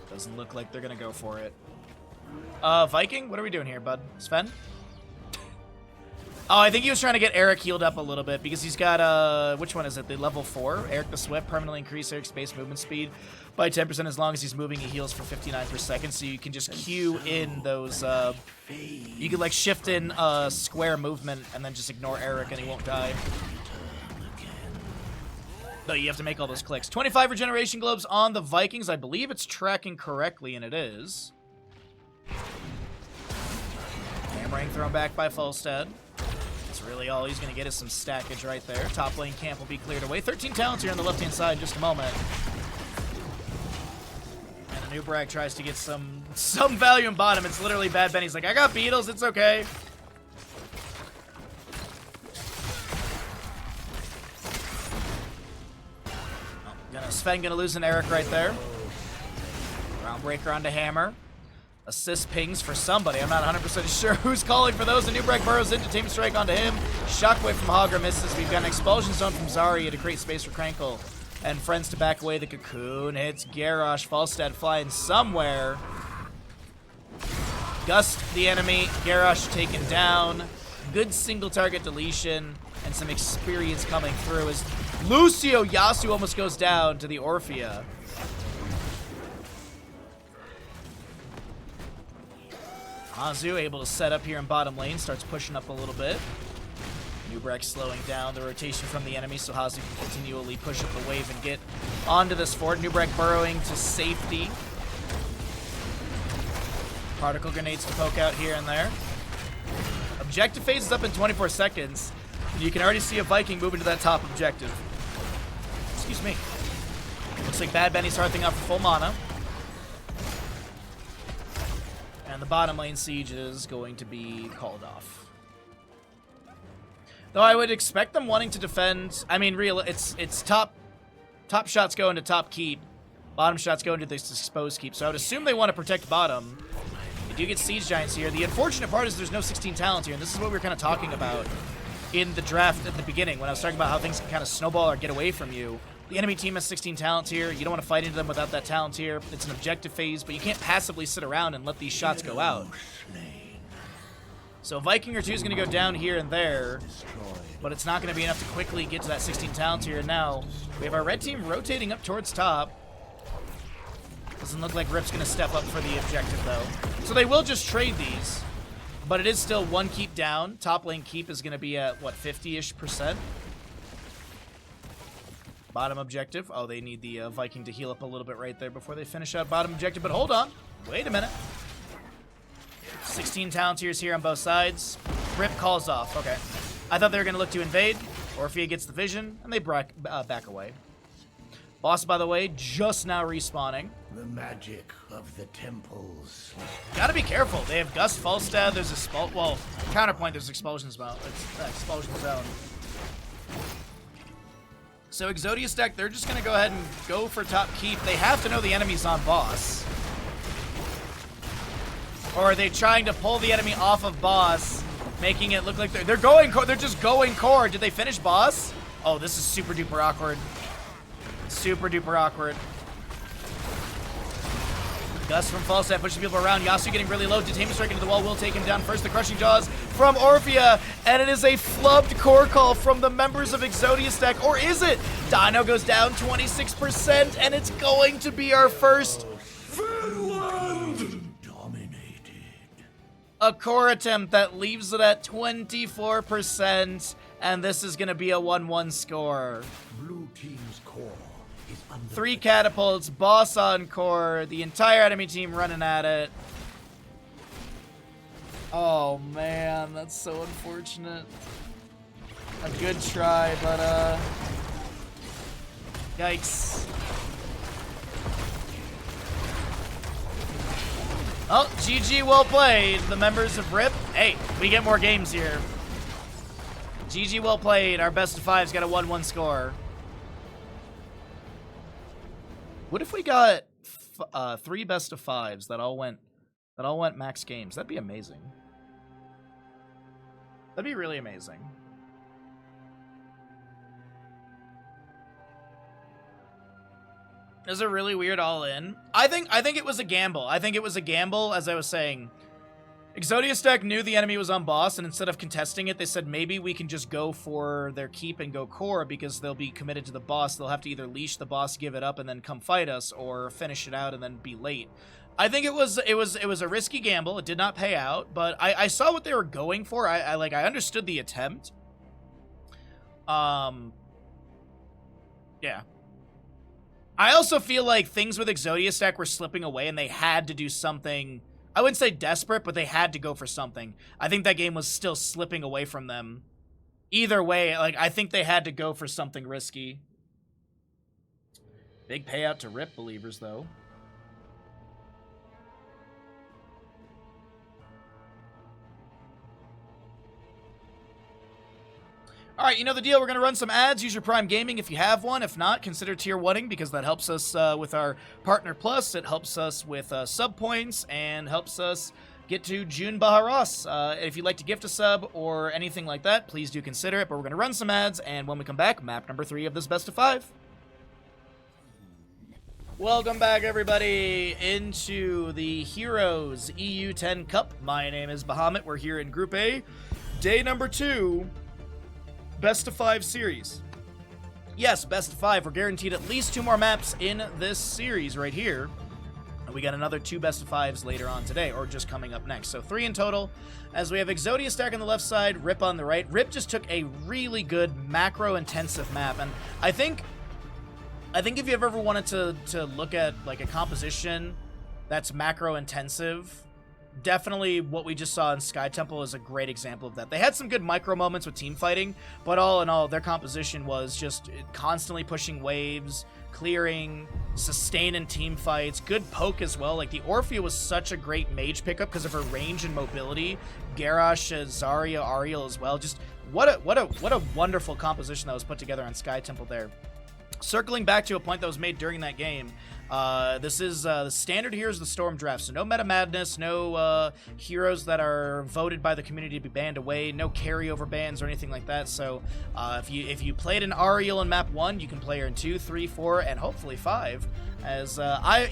Doesn't look like they're gonna go for it. Viking, what are we doing here, bud? Sven? Oh, I think he was trying to get Eric healed up a little bit because he's got, which one is it? The level 4. Eric the Swift, permanently increase Eric's base movement speed by 10% as long as he's moving. He heals for 59 per second, so you can just queue in those, you can like shift in square movement and then just ignore Eric and he won't die. No, you have to make all those clicks. 25 regeneration globes on the Vikings. I believe it's tracking correctly, and it is. Hammering thrown back by Falstad. Really all he's going to get is some stackage right there. Top lane camp will be cleared away. 13 talents here on the left-hand side in just a moment. And the Nubrek tries to get some value in bottom. It's literally Bad Benny's like, I got Beatles, it's okay. Oh, Sven gonna lose an Eric right there. Groundbreaker onto Hammer. Assist pings for somebody. I'm not 100% sure who's calling for those. The Nubrek burrows into Team Strike onto him. Shockwave from Hogger misses. We've got an Expulsion Zone from Zarya to create space for Krankle. And friends to back away. The Cocoon hits Garrosh. Falstad flying somewhere. Gust the enemy. Garrosh taken down. Good single target deletion. And some experience coming through as Lucio Yasu almost goes down to the Orphea. Azu able to set up here in bottom lane, starts pushing up a little bit. Nubrek slowing down the rotation from the enemy so Hazu can continually push up the wave and get onto this fort. Nubrek burrowing to safety. Particle grenades to poke out here and there. Objective phase is up in 24 seconds. And you can already see a Viking moving to that top objective. Excuse me. Looks like Bad Benny's hearthing up for full mana. And the bottom lane siege is going to be called off. Though I would expect them wanting to defend. I mean, it's top shots go into top keep. Bottom shots go into this exposed keep. So I would assume they want to protect bottom. You do get siege giants here. The unfortunate part is there's no 16 talent here. And this is what we were kind of talking about in the draft at the beginning when I was talking about how things can kind of snowball or get away from you. The enemy team has 16 talent here. You don't want to fight into them without that talent here. It's an objective phase, but you can't passively sit around and let these shots go out. So Viking or 2 is going to go down here and there, but it's not going to be enough to quickly get to that 16 talent here. And now we have our red team rotating up towards top. Doesn't look like Rip's going to step up for the objective, though. So they will just trade these, but it is still one keep down. Top lane keep is going to be at, what, 50-ish%? Bottom objective. Oh, they need the Viking to heal up a little bit right there before they finish out bottom objective. But hold on. Wait a minute. 16 Talonteers here on both sides. Rip calls off. Okay. I thought they were going to look to invade. Orphea gets the vision, and they back away. Boss, by the way, just now respawning. The magic of the temples. Gotta be careful. They have Gust, Falstad. There's a well, counterpoint. There's explosion zone. It's explosion zone. So Exodia stack, they're just gonna go ahead and go for top keep. They have to know the enemy's on boss. Or are they trying to pull the enemy off of boss, making it look like they're going core? They're just going core. Did they finish boss? Oh, this is super duper awkward. Super duper awkward. Gus from Falstad pushing people around. Yasu getting really low. Detainment strike into the wall will take him down first. The crushing jaws from Orphea. And it is a flubbed core call from the members of Exodia stack. Or is it? Dino goes down 26%. And it's going to be our first Dominated. a core attempt that leaves it at 24%. And this is going to be a 1-1 score. Blue team's core is under 3 catapults, boss on core, the entire enemy team running at it. Oh man, that's so unfortunate. A good try, but yikes. Oh, GG, well played. The members of RIP. Hey, we get more games here. GG, well played. Our best of 5's got a 1-1 score. What if we got 3 best of 5s that all went max games? That'd be amazing. That'd be really amazing. Is it really weird all in? I think it was a gamble. I think it was a gamble, as I was saying. Exodia stack knew the enemy was on boss, and instead of contesting it, they said maybe we can just go for their keep and go core because they'll be committed to the boss. They'll have to either leash the boss, give it up, and then come fight us, or finish it out and then be late. I think it was a risky gamble. It did not pay out, but I saw what they were going for. I understood the attempt. Yeah. I also feel like things with Exodia stack were slipping away, and they had to do something. I wouldn't say desperate, but they had to go for something. I think that game was still slipping away from them. Either way, I think they had to go for something risky. Big payout to RIP believers, though. All right, you know the deal. We're going to run some ads. Use your Prime Gaming if you have one. If not, consider tier 1ing because that helps us with our Partner Plus. It helps us with sub points and helps us get to June Baharas. If you'd like to gift a sub or anything like that, please do consider it. But we're going to run some ads, and when we come back, map number 3 of this best of 5. Welcome back, everybody, into the Heroes EU10 Cup. My name is Bahamut. We're here in Group A. Day number 2. Best of 5 series. Yes, best of 5. We're guaranteed at least 2 more maps in this series right here. we got another 2 best of 5s later on today, or just coming up next. So 3 in total, as we have Exodia stack on the left side, Rip on the right. Rip just took a really good macro-intensive map, and I think if you've ever wanted to look at like a composition that's macro-intensive, definitely what we just saw in Sky Temple is a great example of that. They had some good micro moments with team fighting, but all in all, their composition was just constantly pushing waves, clearing, sustaining team fights, good poke as well. Like, the Orphea was such a great mage pickup because of her range and mobility. Garrosh, Zarya, Ariel as well. Just what a wonderful composition that was put together on Sky Temple there. Circling back to a point that was made during that game, this is the standard here is the Storm draft, so no meta madness, no heroes that are voted by the community to be banned away, no carryover bans or anything like that. So if you played an Ariel in map 1, you can play her in 2, 3, 4, and hopefully 5. As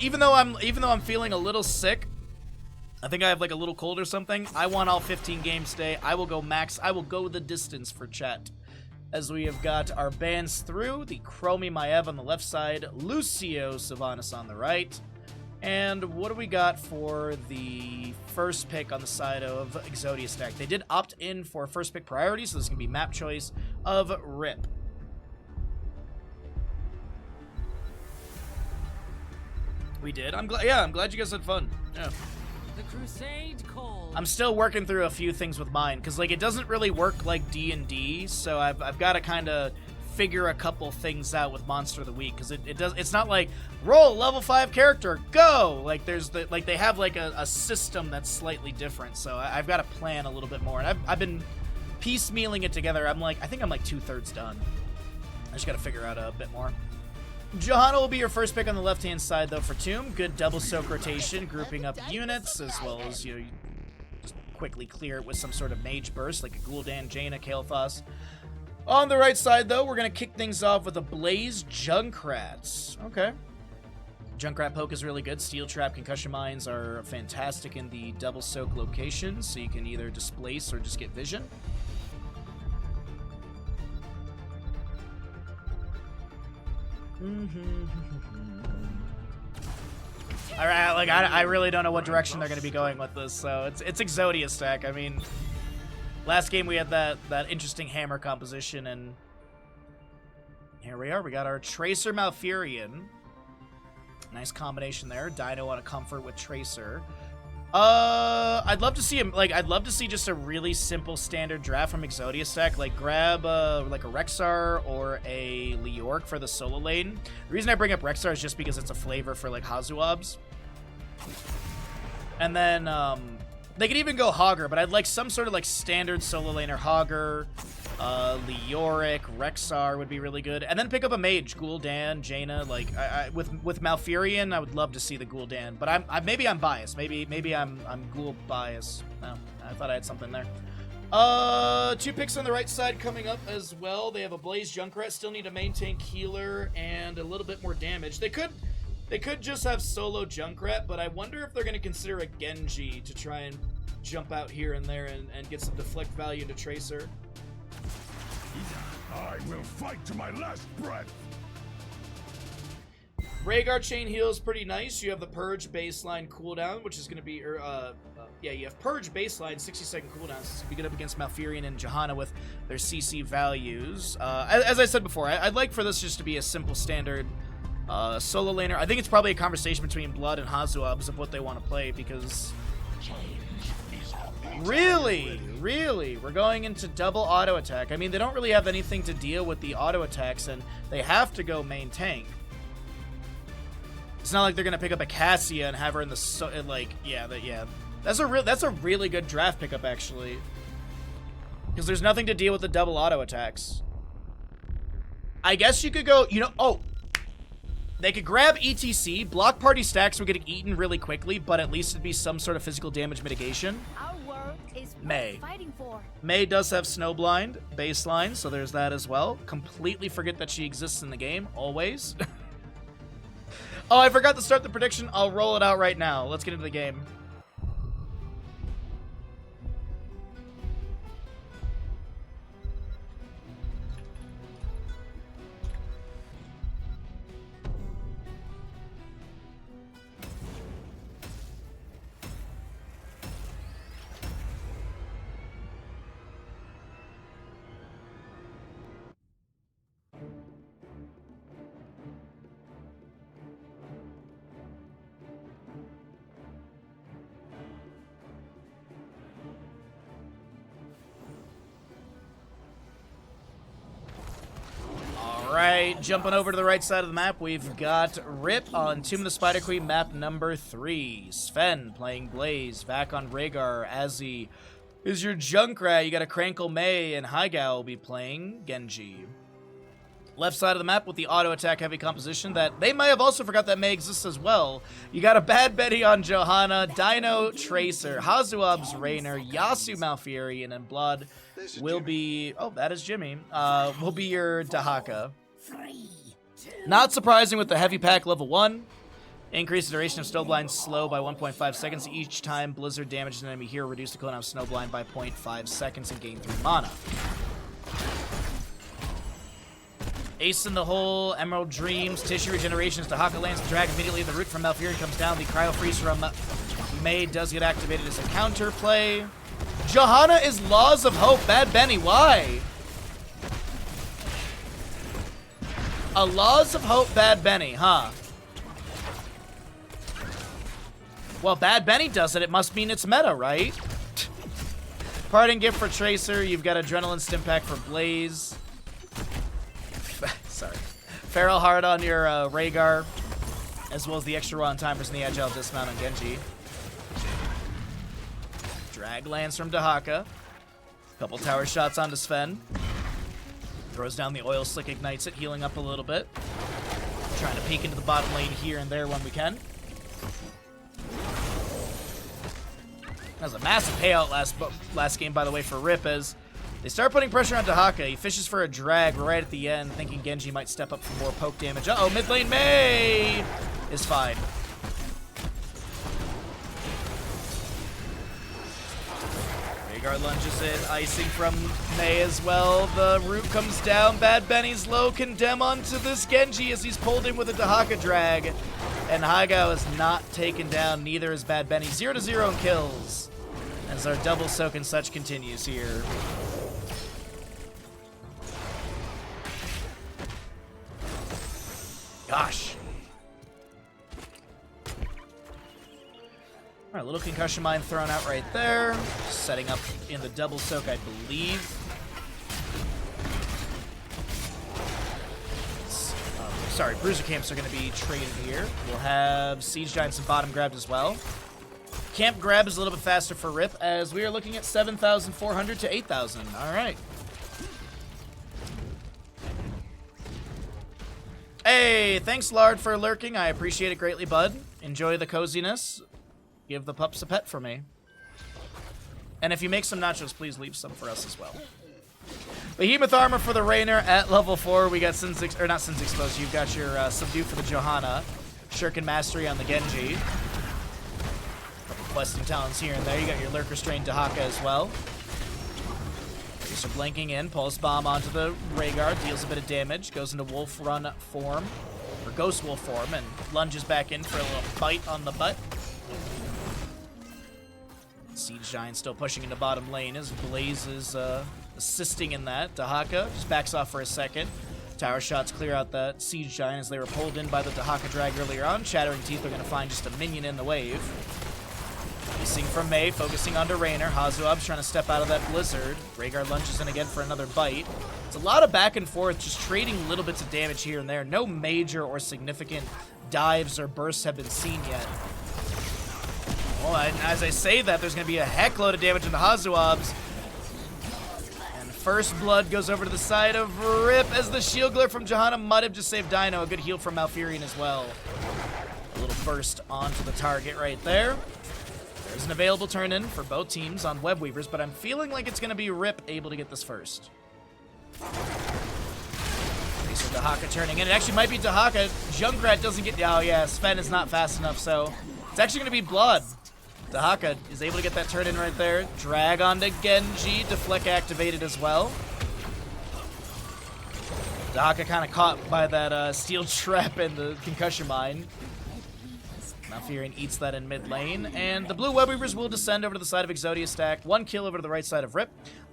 even though I'm feeling a little sick, I think I have like a little cold or something, I want all 15 games today. I will go max. I will go the distance for chat. As we have got our bans through, the Chromie Maev on the left side, Lucio Sylvanas on the right. And what do we got for the first pick on the side of Exodia stack? They did opt in for first pick priority, so this can be map choice of Rip. We did. I'm glad you guys had fun. Yeah. The crusade calls. I'm still working through a few things with mine, because like it doesn't really work like D&D, so I've got to kind of figure a couple things out with Monster of the Week, because it's not like roll level 5 character, go! Like they have like a system that's slightly different, so I've got to plan a little bit more, and I've been piecemealing it together. I think I'm like 2/3 done. I just got to figure out a bit more. Johanna will be your first pick on the left-hand side, though, for Tomb. Good double soak rotation, grouping up units, as well as, you know, just quickly clear it with some sort of mage burst, like a Gul'dan, Jaina, Kael'thas. On the right side, though, we're going to kick things off with a Blaze Junkrats. Okay. Junkrat poke is really good. Steel Trap, Concussion Mines are fantastic in the double soak locations, so you can either displace or just get vision. All right, like I really don't know what direction they're going to be going with this, so it's Exodia stack. I mean, last game we had that interesting hammer composition, and here we are. We got our Tracer Malfurion. Nice combination there. Dino on a comfort with Tracer. I'd love to see him. Like, I'd love to see just a really simple standard draft from Exodia stack. Like, grab like a Rexxar or a Leoric for the solo lane. The reason I bring up Rexxar is just because it's a flavor for like Hazuabs. And then they could even go Hogger, but I'd like some sort of like standard solo laner Hogger. Leoric, Rexxar would be really good, and then pick up a mage, Gul'dan, Jaina. Like with Malfurion, I would love to see the Gul'dan, but maybe I'm biased. Maybe I'm Ghoul biased. No, I thought I had something there. 2 picks on the right side coming up as well. They have a Blaze Junkrat. Still need to maintain Healer and a little bit more damage. They could just have solo Junkrat, but I wonder if they're going to consider a Genji to try and jump out here and there and get some deflect value into Tracer. I will fight to my last breath. Rhaegar Chain Heal is pretty nice. You have the Purge baseline cooldown, which is going to be, yeah, you have Purge baseline, 60-second cooldowns. This will be good up against Malfurion and Johanna with their CC values. As I said before, I'd like for this just to be a simple standard solo laner. I think it's probably a conversation between Blood and Hazuabs of what they want to play, because... Really? We're going into double auto attack. I mean, they don't really have anything to deal with the auto attacks, and they have to go main tank. It's not like they're gonna pick up a Cassia and have her in the yeah. That's a really good draft pickup actually, because there's nothing to deal with the double auto attacks. I guess you could go, they could grab ETC. Block party stacks were getting eaten really quickly, but at least it'd be some sort of physical damage mitigation. Our world is May. fighting for. May does have Snowblind baseline, so there's that as well. Completely forget that she exists in the game, always. Oh, I forgot to start the prediction. I'll roll it out right now. Let's get into the game. right, jumping over to the right side of the map, we've got Rip on Tomb of the Spider Queen, map number 3. Sven playing Blaze, back on Rhaegar. Azzy is your Junkrat. You got a Crankle May, and Hygal will be playing Genji. Left side of the map with the auto attack heavy composition that they might have also forgot that May exists as well. You got a Bad Betty on Johanna, Dino Tracer, Hazuab's Raynor, Yasu Malfurion, and Blood will be, oh, that is Jimmy, will be your Dahaka. Not surprising with the heavy pack level 1. Increase the duration of Snowblind slow by 1.5 seconds each time Blizzard damages an enemy here. Reduce the cooldown of Snowblind by 0.5 seconds and gain 3 mana. Ace in the Hole, Emerald Dreams, Tissue Regenerations, Dahaka lands the drag immediately. The root from Malfurion comes down. The Cryo Freeze from May does get activated as a counter play. Johanna is Laws of Hope. Bad Benny, why? A Laws of Hope Bad Benny, huh? Well, Bad Benny does it. It must mean it's meta, right? Parting Gift for Tracer. You've got Adrenaline Stim Pack for Blaze. Sorry. Feral Heart on your Rhaegar, as well as the extra on timers and the Agile Dismount on Genji. Drag lands from Dahaka. Couple tower shots onto Sven. Throws down the Oil Slick, ignites it, healing up a little bit. Trying to peek into the bottom lane here and there when we can. That was a massive payout last game, by the way, for Rip, as they start putting pressure on Dahaka. He fishes for a drag right at the end, thinking Genji might step up for more poke damage. Uh-oh, mid lane May is fine. Rhaegar lunges in, icing from May as well. The root comes down. Bad Benny's low. Condemn onto this Genji as he's pulled in with a Dahaka drag. And Hygal is not taken down. Neither is Bad Benny. 0-0 in kills as our double soak and such continues here. Gosh. All right, little concussion mine thrown out right there. Setting up in the double soak, I believe. Sorry, bruiser camps are going to be traded here. We'll have siege giants and bottom grabs as well. Camp grab is a little bit faster for Rip, as we are looking at 7,400 to 8,000. All right. Hey, thanks, Lard, for lurking. I appreciate it greatly, bud. Enjoy the coziness. Give the pups a pet for me. And if you make some nachos, please leave some for us as well. Behemoth Armor for the Raynor at level 4. We got Sin's, or not Sin's Exposed. You've got your Subdue for the Johanna. Shuriken Mastery on the Genji. Couple questing talents here and there. You got your Lurker Strain Dahaka as well. Tracer blanking in. Pulse Bomb onto the Rhaegar. Deals a bit of damage. Goes into Wolf Run form. Or Ghost Wolf form. And lunges back in for a little bite on the butt. Siege Giant still pushing into bottom lane as Blaze is assisting in that. Dahaka just backs off for a second. Tower shots clear out that Siege Giant as they were pulled in by the Dahaka drag earlier on. Shattering Teeth are going to find just a minion in the wave. Missing from May, focusing onto Raynor. Hazuab's trying to step out of that Blizzard. Rhaegar lunges in again for another bite. It's a lot of back and forth, just trading little bits of damage here and there. No major or significant dives or bursts have been seen yet. Well, and as I say that, there's going to be a heck load of damage into Hazuab's. And first blood goes over to the side of Rip as the shield glare from Johanna might have just saved Dino. A good heal from Malfurion as well. A little burst onto the target right there. There's an available turn-in for both teams on Web Weavers, but I'm feeling like it's going to be Rip able to get this first. So Dahaka turning in. It actually might be Dahaka. Junkrat doesn't get... Oh, yeah, Sven is not fast enough, so it's actually going to be Blood. Dahaka is able to get that turn in right there. Drag onto Genji. Deflect activated as well. Dahaka kind of caught by that steel trap and the concussion mine. Malfurion eats that in mid lane. And the blue Web Weavers will descend over to the side of Exodia stack. 1 kill over to the right side of Rip.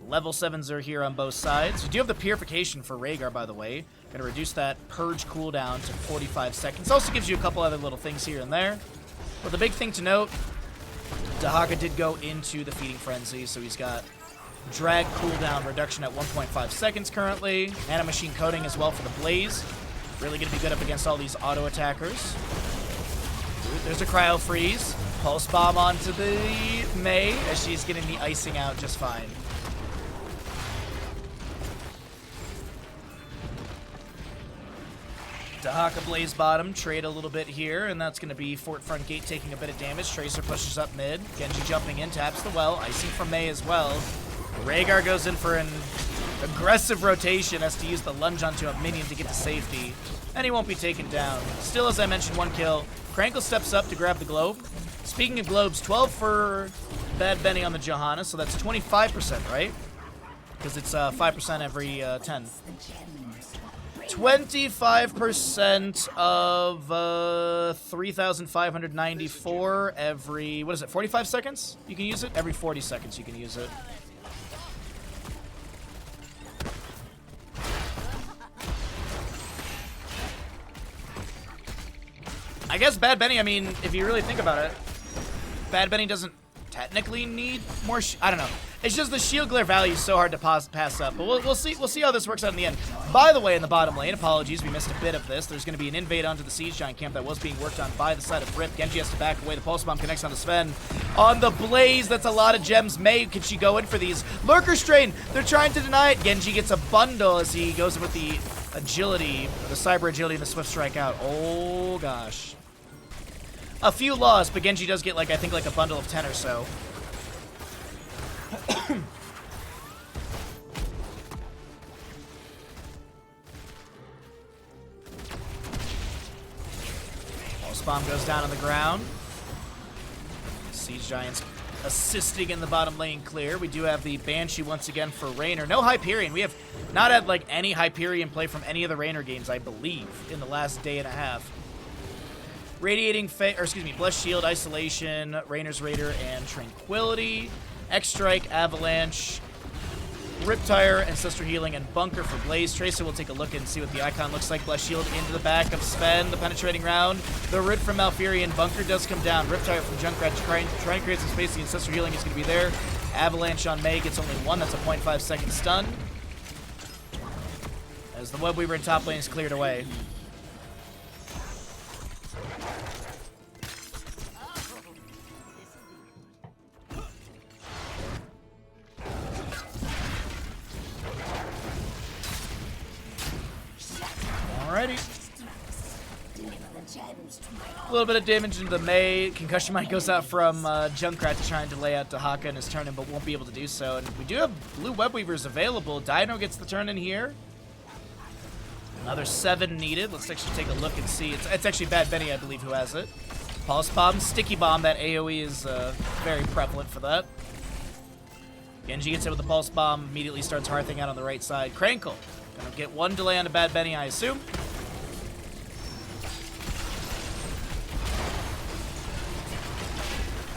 Level 7s are here on both sides. You do have the Purification for Rhaegar, by the way. Going to reduce that Purge cooldown to 45 seconds. Also gives you a couple other little things here and there. But the big thing to note, Dahaka did go into the Feeding Frenzy, so he's got drag cooldown reduction at 1.5 seconds currently. Mana Machine Coating as well for the Blaze. Really going to be good up against all these auto attackers. There's a cryo freeze. Pulse bomb onto the Mei as she's getting the icing out just fine. Dahaka Blaze bottom, trade a little bit here, and that's going to be Fort Front Gate taking a bit of damage. Tracer pushes up mid. Genji jumping in, taps the well. Icing from Mei as well. Rhaegar goes in for an aggressive rotation, has to use the lunge onto a minion to get to safety, and he won't be taken down. Still, as I mentioned, 1 kill. Krankle steps up to grab the globe. Speaking of globes, 12 for Bad Benny on the Johanna, so that's 25%, right? Because it's 5% every 10. 25% of 3,594 every, what is it, 45 seconds? You can use it? Every 40 seconds you can use it. I guess Bad Benny, I mean, if you really think about it, Bad Benny doesn't technically need more, I don't know. It's just the shield glare value is so hard to pass up. But we'll see how this works out in the end. By the way, in the bottom lane, apologies, we missed a bit of this. There's going to be an invade onto the Siege Giant camp that was being worked on by the side of Rip. Genji has to back away. The Pulse Bomb connects onto Sven. On the Blaze, that's a lot of gems. Mei, can she go in for these? Lurker Strain, they're trying to deny it. Genji gets a bundle as he goes in with the agility, the cyber agility and the swift strike out. Oh, gosh. A few lost, but Genji does get, like, I think, like a bundle of 10 or so. Pulse Bomb goes down on the ground. Siege Giants assisting in the bottom lane clear. We do have the Banshee once again for Raynor. No Hyperion. We have not had, like, any Hyperion play from any of the Raynor games, I believe, in the last day and a half. Radiating, Blessed Shield, Isolation, Raynor's Raider, and Tranquility. X-Strike, Avalanche, Riptire, Ancestor Healing, and Bunker for Blaze. Tracer will take a look and see what the icon looks like. Blessed Shield into the back of Sven, the penetrating round. The Rit from Malfurion. Bunker does come down. Riptire from Junkrat trying to create some space. The Ancestor Healing is going to be there. Avalanche on Mei gets only 1. That's a 0.5 second stun. As the Web Weaver in top lane is cleared away. Alrighty. A little bit of damage into the Mei. Concussion Mine goes out from Junkrat to try and delay out Dahaka in his turn-in, but won't be able to do so. And we do have blue Web Weavers available. Dino gets the turn-in here. Another 7 needed. Let's actually take a look and see. It's actually Bad Benny, I believe, who has it. Pulse Bomb, Sticky Bomb. That AoE is very prevalent for that. Genji gets hit with the Pulse Bomb. Immediately starts hearthing out on the right side. Krankle. Gonna get 1 delay on the Bad Benny, I assume.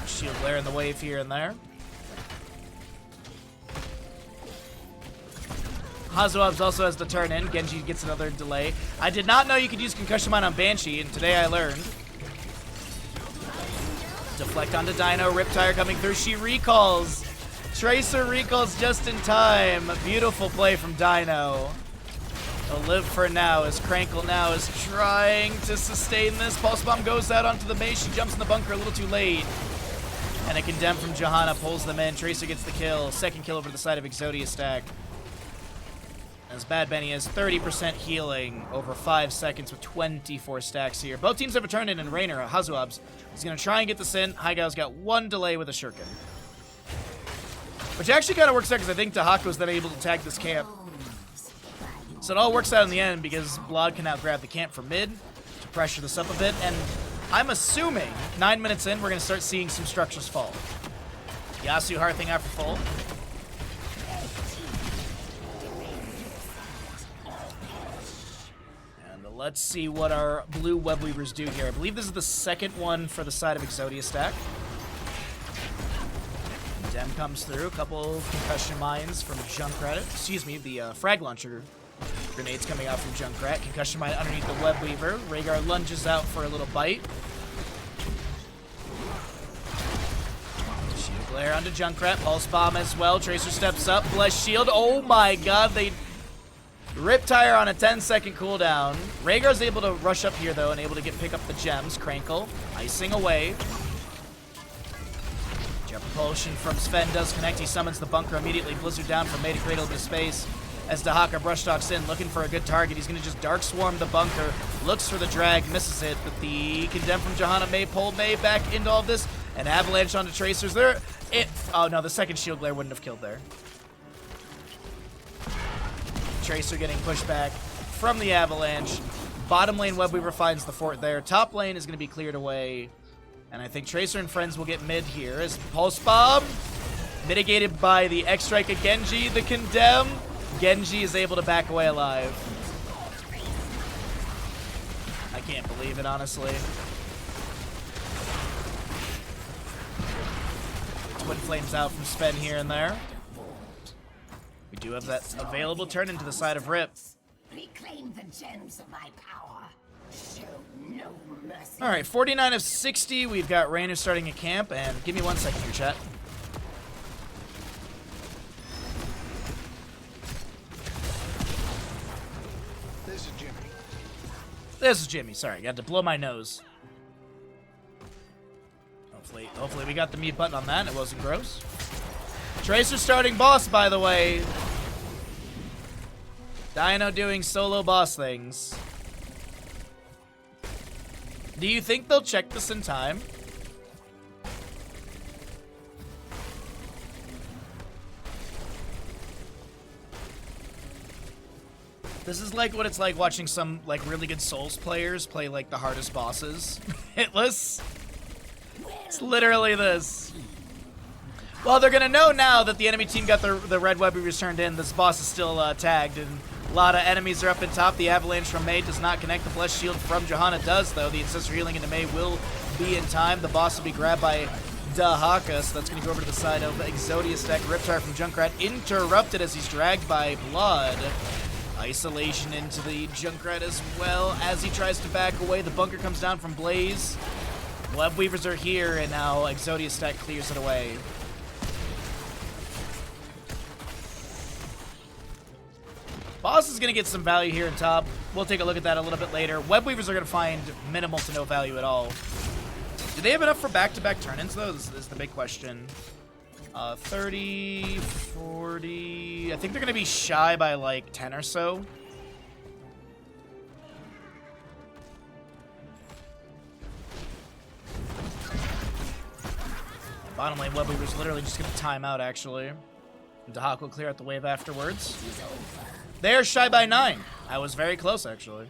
Shield glare in the wave here and there. Hazuabs also has the turn in. Genji gets another delay. I did not know you could use Concussion Mine on Banshee, and today I learned. Deflect onto Dino. Riptire coming through. She recalls. Tracer recalls just in time. Beautiful play from Dino. They'll live for now as Krankle now is trying to sustain this. Pulse Bomb goes out onto the Mei. She jumps in the bunker a little too late. And a Condemn from Johanna pulls them in. Tracer gets the kill. Second kill over the side of Exodia stack. As Bad Benny has 30% healing over 5 seconds with 24 stacks here. Both teams have a turn-in and Raynor. Hazuabs is going to try and get this in. Haigao's got 1 delay with a Shuriken. Which actually kind of works out because I think Dahaka was then able to tag this camp. So it all works out in the end because Blod can now grab the camp from mid to pressure this up a bit. And I'm assuming 9 minutes in, we're going to start seeing some structures fall. Yasuo hearthing out for full. And let's see what our blue Web Weavers do here. I believe this is the second one for the side of Exodia stack. Dem comes through. A couple Concussion Mines from Junkrat. Excuse me, the Frag Launcher grenades coming out from Junkrat. Concussion Mine underneath the Web Weaver. Rhaegar lunges out for a little bite. Shield Glare onto Junkrat. Pulse Bomb as well. Tracer steps up. Blessed Shield. Oh my god, they Riptire on a 10-second cooldown. Rhaegar's able to rush up here, though, and able to pick up the gems. Crankle, icing away. Jet Propulsion from Sven does connect. He summons the bunker immediately. Blizzard down from May to cradle into space. As Dahaka brush talks in, looking for a good target. He's going to just Dark Swarm the bunker. Looks for the drag, misses it, but the Condemn from Johanna May pulled May back into all of this. An avalanche onto Tracers there. Oh no, the second shield glare wouldn't have killed there. Tracer getting pushed back from the avalanche. Bottom lane Webweaver finds the fort there. Top lane is going to be cleared away. And I think Tracer and friends will get mid here as Pulse Bomb mitigated by the X-Strike of Genji, the Condemn. Genji is able to back away alive. I can't believe it, honestly. Twin Flames out from Sven here and there. We do have that available turn into the side of Rip. Reclaim the gems of my power. Show no mercy. All right, 49 of 60. We've got Raynor starting a camp, and give me 1 second here, chat. This is Jimmy. Sorry, got to blow my nose. Hopefully we got the mute button on that and it wasn't gross. Tracer starting boss, by the way. Dino doing solo boss things. Do you think they'll check this in time? This is like what it's like watching some like really good Souls players play like the hardest bosses. Hitless. It's literally this. Well, they're gonna know now that the enemy team got the red Webweavers turned in. This boss is still tagged, and a lot of enemies are up in top. The avalanche from May does not connect. The Blessed Shield from Johanna does, though. The Ancestor Healing into May will be in time. The boss will be grabbed by Dahaka, so that's gonna go over to the side of Exodia stack. Riptire from Junkrat interrupted as he's dragged by Blood. Isolation into the Junkrat as well as he tries to back away. The bunker comes down from Blaze. Webweavers are here, and now Exodia stack clears it away. Boss is going to get some value here in top. We'll take a look at that a little bit later. Webweavers are going to find minimal to no value at all. Do they have enough for back-to-back turn-ins, though? This is the big question. 30, 40... I think they're going to be shy by, like, 10 or so. Bottom lane, Webweaver's literally just going to time out, actually. And Dahak will clear out the wave afterwards. They are shy by 9. I was very close, actually.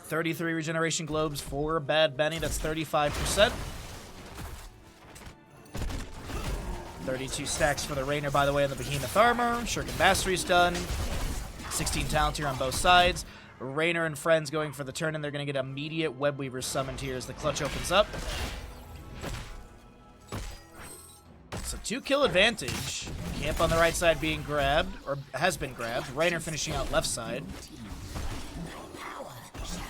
33 regeneration globes for Bad Benny. That's 35%. 32 stacks for the Raynor, by the way, on the Behemoth armor. Shuriken Mastery's done. 16 talent here on both sides. Raynor and friends going for the turn, and they're going to get immediate Webweaver summoned here as the clutch opens up. So 2-kill advantage. Camp on the right side being grabbed, or has been grabbed. Raynor finishing out left side.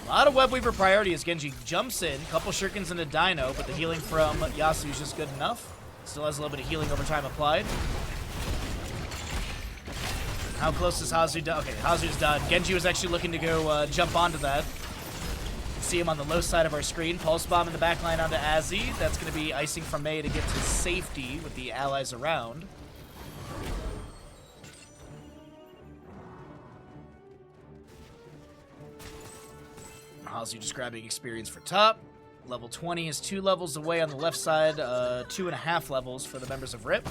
A lot of Webweaver priority as Genji jumps in. Couple shurikens into Dino, but the healing from Yasu is just good enough. Still has a little bit of healing over time applied. How close is Hazu done? Okay, Hazu's done. Genji was actually looking to go jump onto that. See him on the low side of our screen. Pulse Bomb in the back line onto Azzy. That's going to be icing from May to get to safety with the allies around. Hazu just grabbing experience for top. Level 20 is 2 levels away on the left side. 2.5 levels for the members of RIP.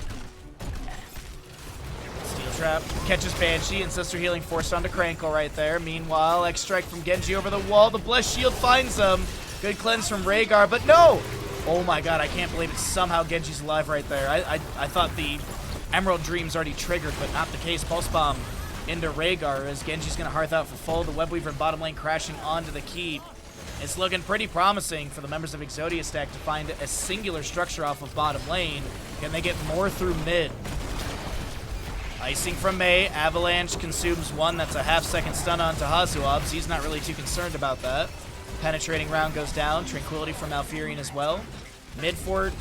Steel Trap catches Banshee, and Sister Healing forced onto Crankle right there. Meanwhile, X-Strike from Genji over the wall. The Blessed Shield finds him. Good cleanse from Rhaegar, but no! Oh my god, I can't believe it. Somehow Genji's alive right there. I thought the Emerald Dream's already triggered, but not the case. Pulse Bomb into Rhaegar as Genji's going to hearth out for full. The Webweaver in bottom lane crashing onto the keep. It's looking pretty promising for the members of Exodia stack to find a singular structure off of bottom lane. Can they get more through mid? Icing from May. Avalanche consumes one. That's a half-second stun onto Hazuobs. He's not really too concerned about that. Penetrating round goes down. Tranquility from Malfurion as well. Mid fort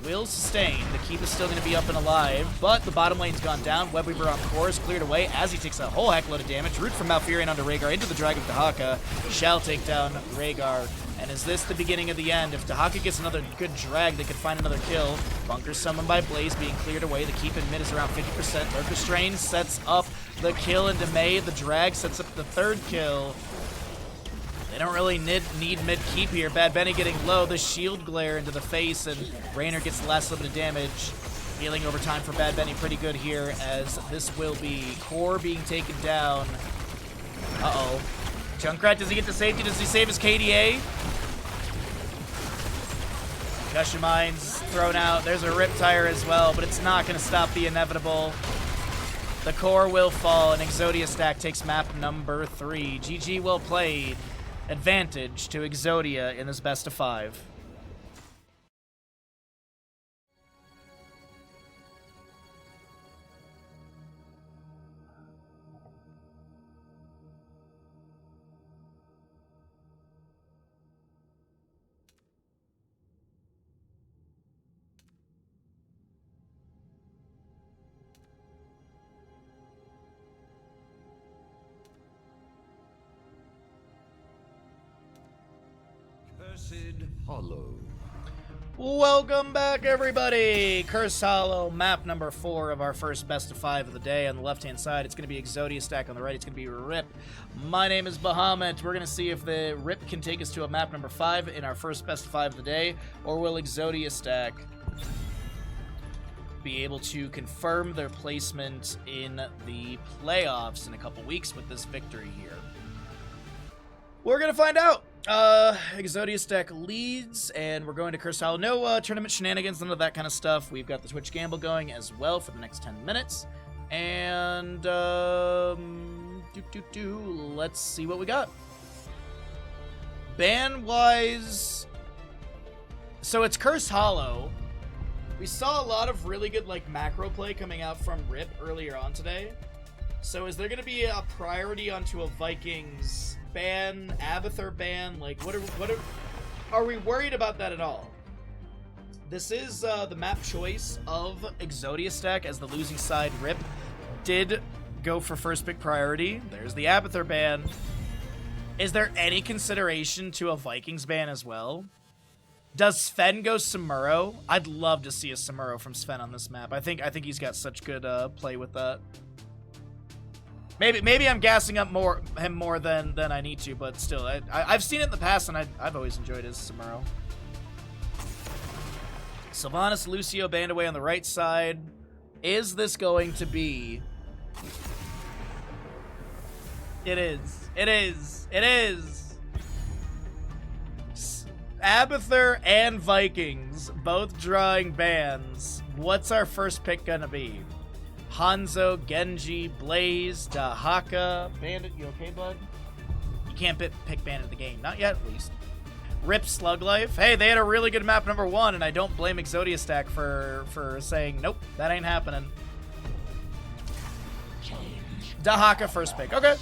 will sustain. The keep is still going to be up and alive, but the bottom lane's gone down. Webweaver on core is cleared away as he takes a whole heck load of damage. Root from Malfurion onto Rhaegar into the Dragon of Dahaka. Shall take down Rhaegar. And is this the beginning of the end? If Dahaka gets another good drag, they could find another kill. Bunker summoned by Blaze being cleared away. The keep in mid is around 50%. Lurker Strain sets up the kill into May. The drag sets up the third kill. They don't really need mid-keep here. Bad Benny getting low. The shield glare into the face, and Raynor gets the last little bit of damage. Healing over time for Bad Benny pretty good here, as this will be core being taken down. Uh-oh. Junkrat, does he get to safety? Does he save his KDA? Concussion Mines thrown out. There's a Rip Tire as well, but it's not going to stop the inevitable. The core will fall, and Exodia stack takes map number 3. GG, well played. Advantage to Exodia in this best of 5. Hollow. Welcome back, everybody! Cursed Hollow, map number 4 of our first best of 5 of the day. On the left-hand side, it's going to be Exodia stack. On the right, it's going to be Rip. My name is Bahamut. We're going to see if the Rip can take us to a map number 5 in our first best of 5 of the day, or will Exodia stack be able to confirm their placement in the playoffs in a couple weeks with this victory here. We're going to find out. Exodia stack leads, and we're going to Cursed Hollow. No tournament shenanigans, none of that kind of stuff. We've got the Twitch Gamble going as well for the next 10 minutes. And, let's see what we got. Ban-wise, so it's Cursed Hollow. We saw a lot of really good, like, macro play coming out from Rip earlier on today. So is there going to be a priority onto a Vikings ban, Abathur ban? Like, are we worried about that at all? This is the map choice of Exodia stack, as the losing side, Rip, did go for first pick priority. There's the Abathur ban. Is there any consideration to a Vikings ban as well? Does Sven go Samuro? I'd love to see a Samuro from Sven on this map. I think he's got such good play with that. Maybe I'm gassing up him more than I need to, but still, I've seen it in the past, and I've always enjoyed his Samuro. Sylvanas, Lucio, banned away on the right side. Is this going to be? It is. It is. It is. Abathur and Vikings both drawing bans. What's our first pick gonna be? Hanzo, Genji, Blaze, Dahaka, Bandit. You okay, bud? You can't pick Bandit in the game. Not yet, at least. Rip Slug Life. Hey, they had a really good map number 1, and I don't blame Exodia stack for saying, nope, that ain't happening. Dahaka first pick. Okay.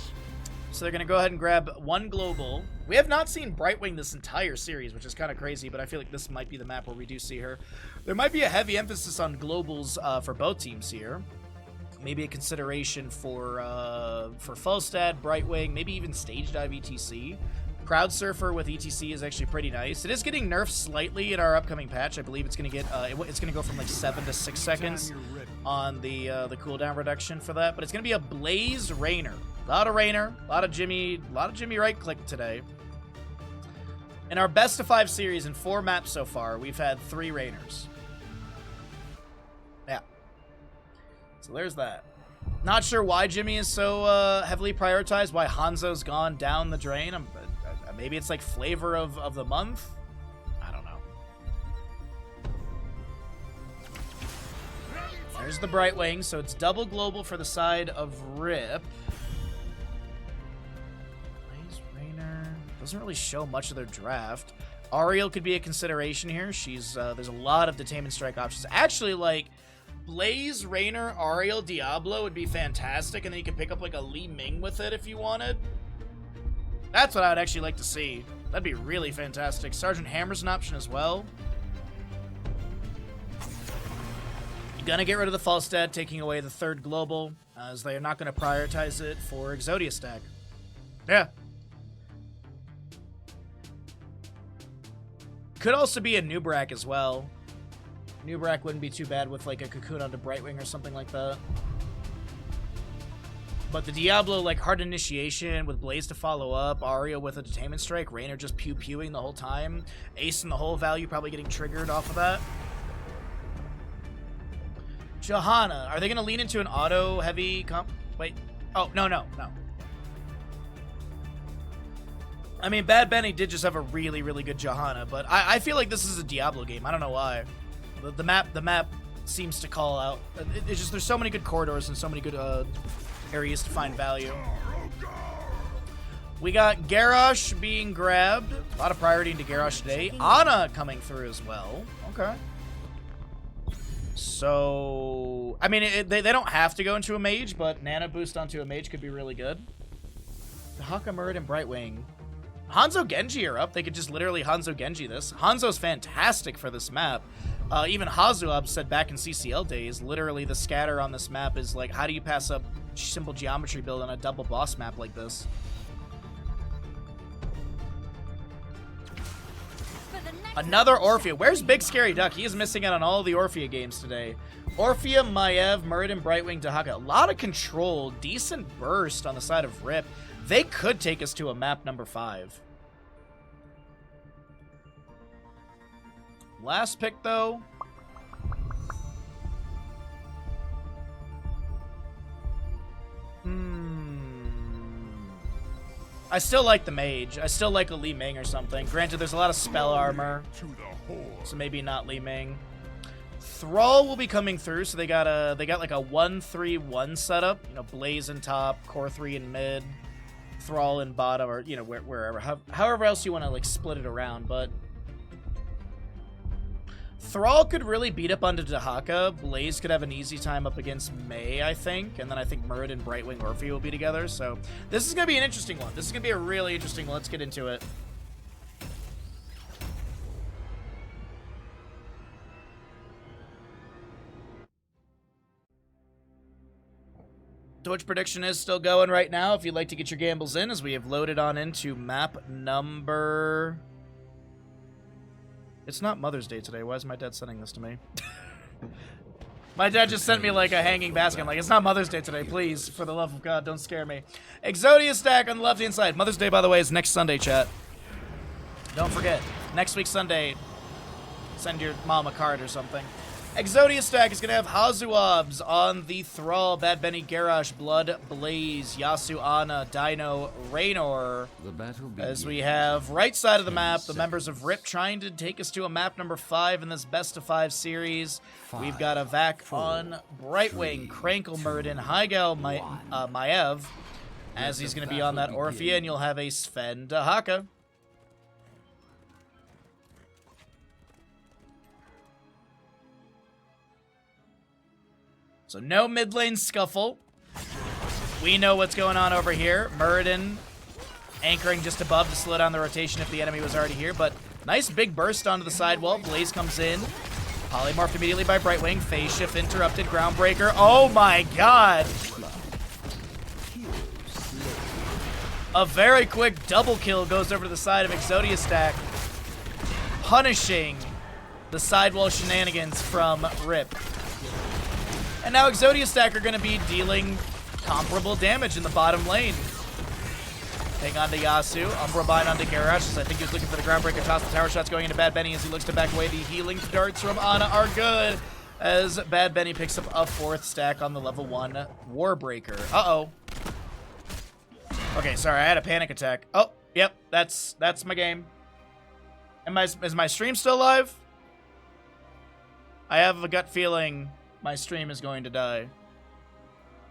So they're going to go ahead and grab one global. We have not seen Brightwing this entire series, which is kind of crazy, but I feel like this might be the map where we do see her. There might be a heavy emphasis on globals for both teams here. Maybe a consideration for Falstad, Brightwing, maybe even Stage Dive ETC. Crowd Surfer with ETC is actually pretty nice. It is getting nerfed slightly in our upcoming patch. I believe it's going to get it's going to go from like 7 to 6 seconds on the cooldown reduction for that. But it's going to be a Blaze Raynor. A lot of Raynor, a lot of Jimmy right click today. In our best of 5 series in 4 maps so far, we've had 3 Raynors. Yeah. So there's that. Not sure why Jimmy is so heavily prioritized, why Hanzo's gone down the drain. Maybe it's like flavor of the month? I don't know. There's the Brightwing, so it's double global for the side of Rip. Blaze Raynor doesn't really show much of their draft. Ariel could be a consideration here. She's there's a lot of Detainment Strike options. Actually, like, Blaze, Raynor, Ariel, Diablo would be fantastic, and then you could pick up like a Li Ming with it if you wanted. That's what I would actually like to see. That'd be really fantastic. Sergeant Hammer's an option as well. Gonna get rid of the Falstad, taking away the third global, as they are not going to prioritize it for Exodia stack. Yeah. Could also be a Nubrak as well. Nubrak wouldn't be too bad with like a Cocoon onto Brightwing or something like that. But the Diablo, like, hard initiation with Blaze to follow up, Aria with a Detainment Strike, Raynor just pew-pewing the whole time, Ace in the whole value probably getting triggered off of that. Johanna, are they going to lean into an auto-heavy comp? Wait. Oh, no. I mean, Bad Benny did just have a really, really good Johanna, but I feel like this is a Diablo game. I don't know why. The map seems to call out. It's just there's so many good corridors and so many good areas to find value. We got Garrosh being grabbed. A lot of priority into Garrosh today. Ana coming through as well. Okay. So, I mean, they don't have to go into a mage, but Nana boost onto a mage could be really good. Haka, Murid, and Brightwing. Hanzo Genji are up. They could just literally Hanzo Genji this. Hanzo's fantastic for this map. Even Hazuab said back in CCL days, literally the scatter on this map is like, how do you pass up simple geometry build on a double boss map like this? Another Orphea. Where's Big Scary Duck? He is missing out on all of the Orphea games today. Orphea, Maiev, Murid, Brightwing, Dahaka. A lot of control. Decent burst on the side of Rip. They could take us to a map number 5. Last pick, though. I still like the mage. I still like a Li Ming or something. Granted, there's a lot of spell armor, so maybe not Li Ming. Thrall will be coming through, so they got like a 1-3-1 setup. You know, Blaze in top, Core 3 in mid, Thrall in bottom, or you know wherever, however else you want to like split it around. But Thrall could really beat up onto Dahaka. Blaze could have an easy time up against May, I think. And then I think Murid and Brightwing Orphea will be together. So this is going to be an interesting one. This is going to be a really interesting one. Let's get into it. Twitch prediction is still going right now. If you'd like to get your gambles in, as we have loaded on into map number... It's not Mother's Day today. Why is my dad sending this to me? My dad just sent me like a hanging basket. I'm like, it's not Mother's Day today. Please, for the love of God, don't scare me. Exodia stack on the left-hand side. Mother's Day, by the way, is next Sunday, chat. Don't forget. Next week, Sunday, send your mom a card or something. Exodia stack is going to have Hazuabs on the Thrall, Bad Benny, Garrosh, Blood, Blaze, Yasu, Ana, Dino, Raynor. As we have right side of the map, the members of RIP trying to take us to a map number 5 in this best of 5 series. We've got a Vac on Brightwing, Crankle, Murid, Hygal, Maiev, as he's going to be on that Orphea, and you'll have a Sven Dahaka. So no mid lane scuffle. We know what's going on over here. Muridin anchoring just above to slow down the rotation if the enemy was already here. But nice big burst onto the sidewall. Blaze comes in. Polymorphed immediately by Brightwing. Phase shift interrupted. Groundbreaker. Oh my god. A very quick double kill goes over to the side of Exodia stack, punishing the sidewall shenanigans from RIP. And now Exodia stack are going to be dealing comparable damage in the bottom lane. Hang on to Yasu. Umbra bind onto Garrosh. I think he was looking for the Groundbreaker toss. The tower shots going into Bad Benny as he looks to back away. The healing darts from Ana are good as Bad Benny picks up a 4th stack on the level 1 Warbreaker. Uh-oh. Okay, sorry. I had a panic attack. Oh, yep. That's my game. Is my stream still live? I have a gut feeling my stream is going to die.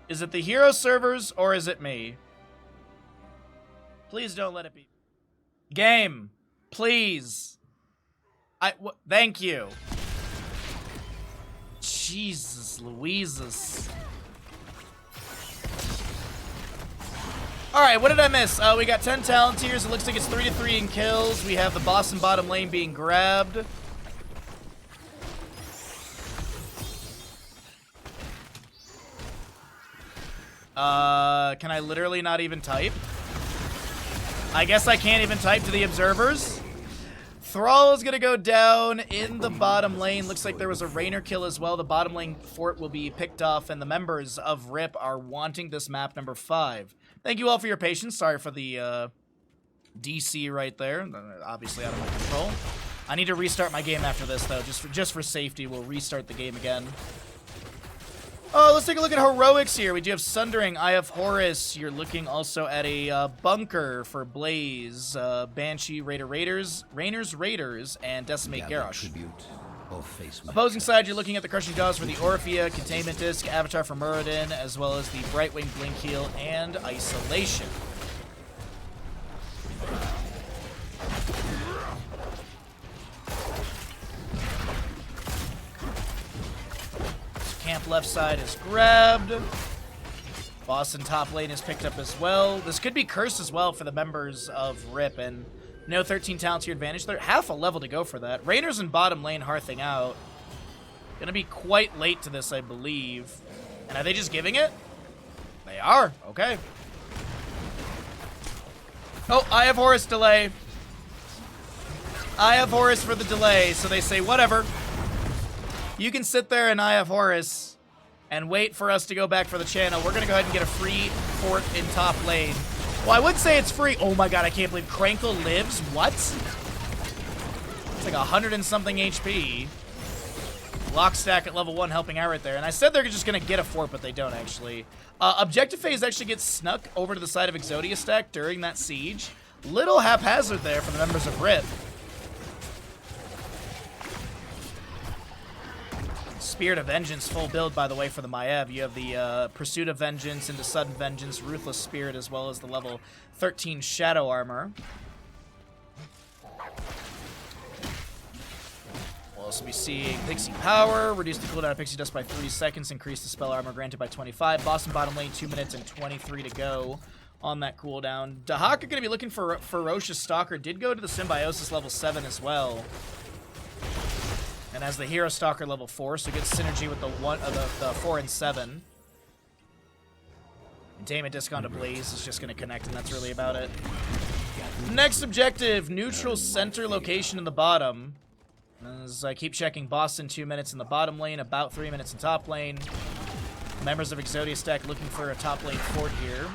Is it the hero servers or is it me? Please don't let it be. Game, please. Thank you. Jesus Louises. All right, what did I miss? We got 10 talent tiers. It looks like it's 3-3 in kills. We have the boss and bottom lane being grabbed. Can I literally not even type? I guess I can't even type to the observers. Thrall is going to go down in the bottom lane. Looks like there was a Rainer kill as well. The bottom lane fort will be picked off, and the members of RIP are wanting this map number 5. Thank you all for your patience. Sorry for the DC right there. Obviously out of my control. I need to restart my game after this, though. Just for safety, we'll restart the game again. Oh, let's take a look at heroics here. We do have Sundering, Eye of Horus. You're looking also at a bunker for Blaze, Banshee, Raiders, and Decimate Garrosh. Opposing side, you're looking at the Crushing Jaws for the Orphea, Containment Disc, Avatar for Muradin, as well as the Brightwing Blink Heal and Isolation. Camp left side is grabbed. Boston top lane is picked up as well. This could be cursed as well for the members of RIP, and no 13 talents to your advantage. They're half a level to go for that. Rainer's in bottom lane hearthing out. Gonna be quite late to this, I believe. And are they just giving it? They are. Okay. Oh, Eye of Horus delay. Eye of Horus for the delay, so they say whatever. You can sit there in Eye of Horus and wait for us to go back for the channel. We're going to go ahead and get a free fort in top lane. Well, I would say it's free. Oh my god, I can't believe Krankle lives. What? It's like 100 and something HP. Lockstack at level 1 helping out right there. And I said they're just going to get a fort, but they don't actually. Objective phase actually gets snuck over to the side of Exodia stack during that siege. Little haphazard there for the members of RIP. Spirit of Vengeance, full build, by the way, for the Maiev. You have the Pursuit of Vengeance into Sudden Vengeance, Ruthless Spirit, as well as the level 13 Shadow Armor. We'll also be seeing Pixie Power, reduce the cooldown of Pixie Dust by 3 seconds, increase the spell armor granted by 25. Boston bottom lane, 2 minutes and 23 to go on that cooldown. Dahak are going to be looking for Ferocious Stalker. Did go to the Symbiosis level 7 as well. And as the Hero Stalker level 4, so gets synergy with the 4 and 7. Containment Disc onto Blaze is just going to connect, and that's really about it. Next objective, neutral center location in the bottom. As I keep checking, Boston 2 minutes in the bottom lane, about 3 minutes in top lane. Members of Exodia stack looking for a top lane fort here.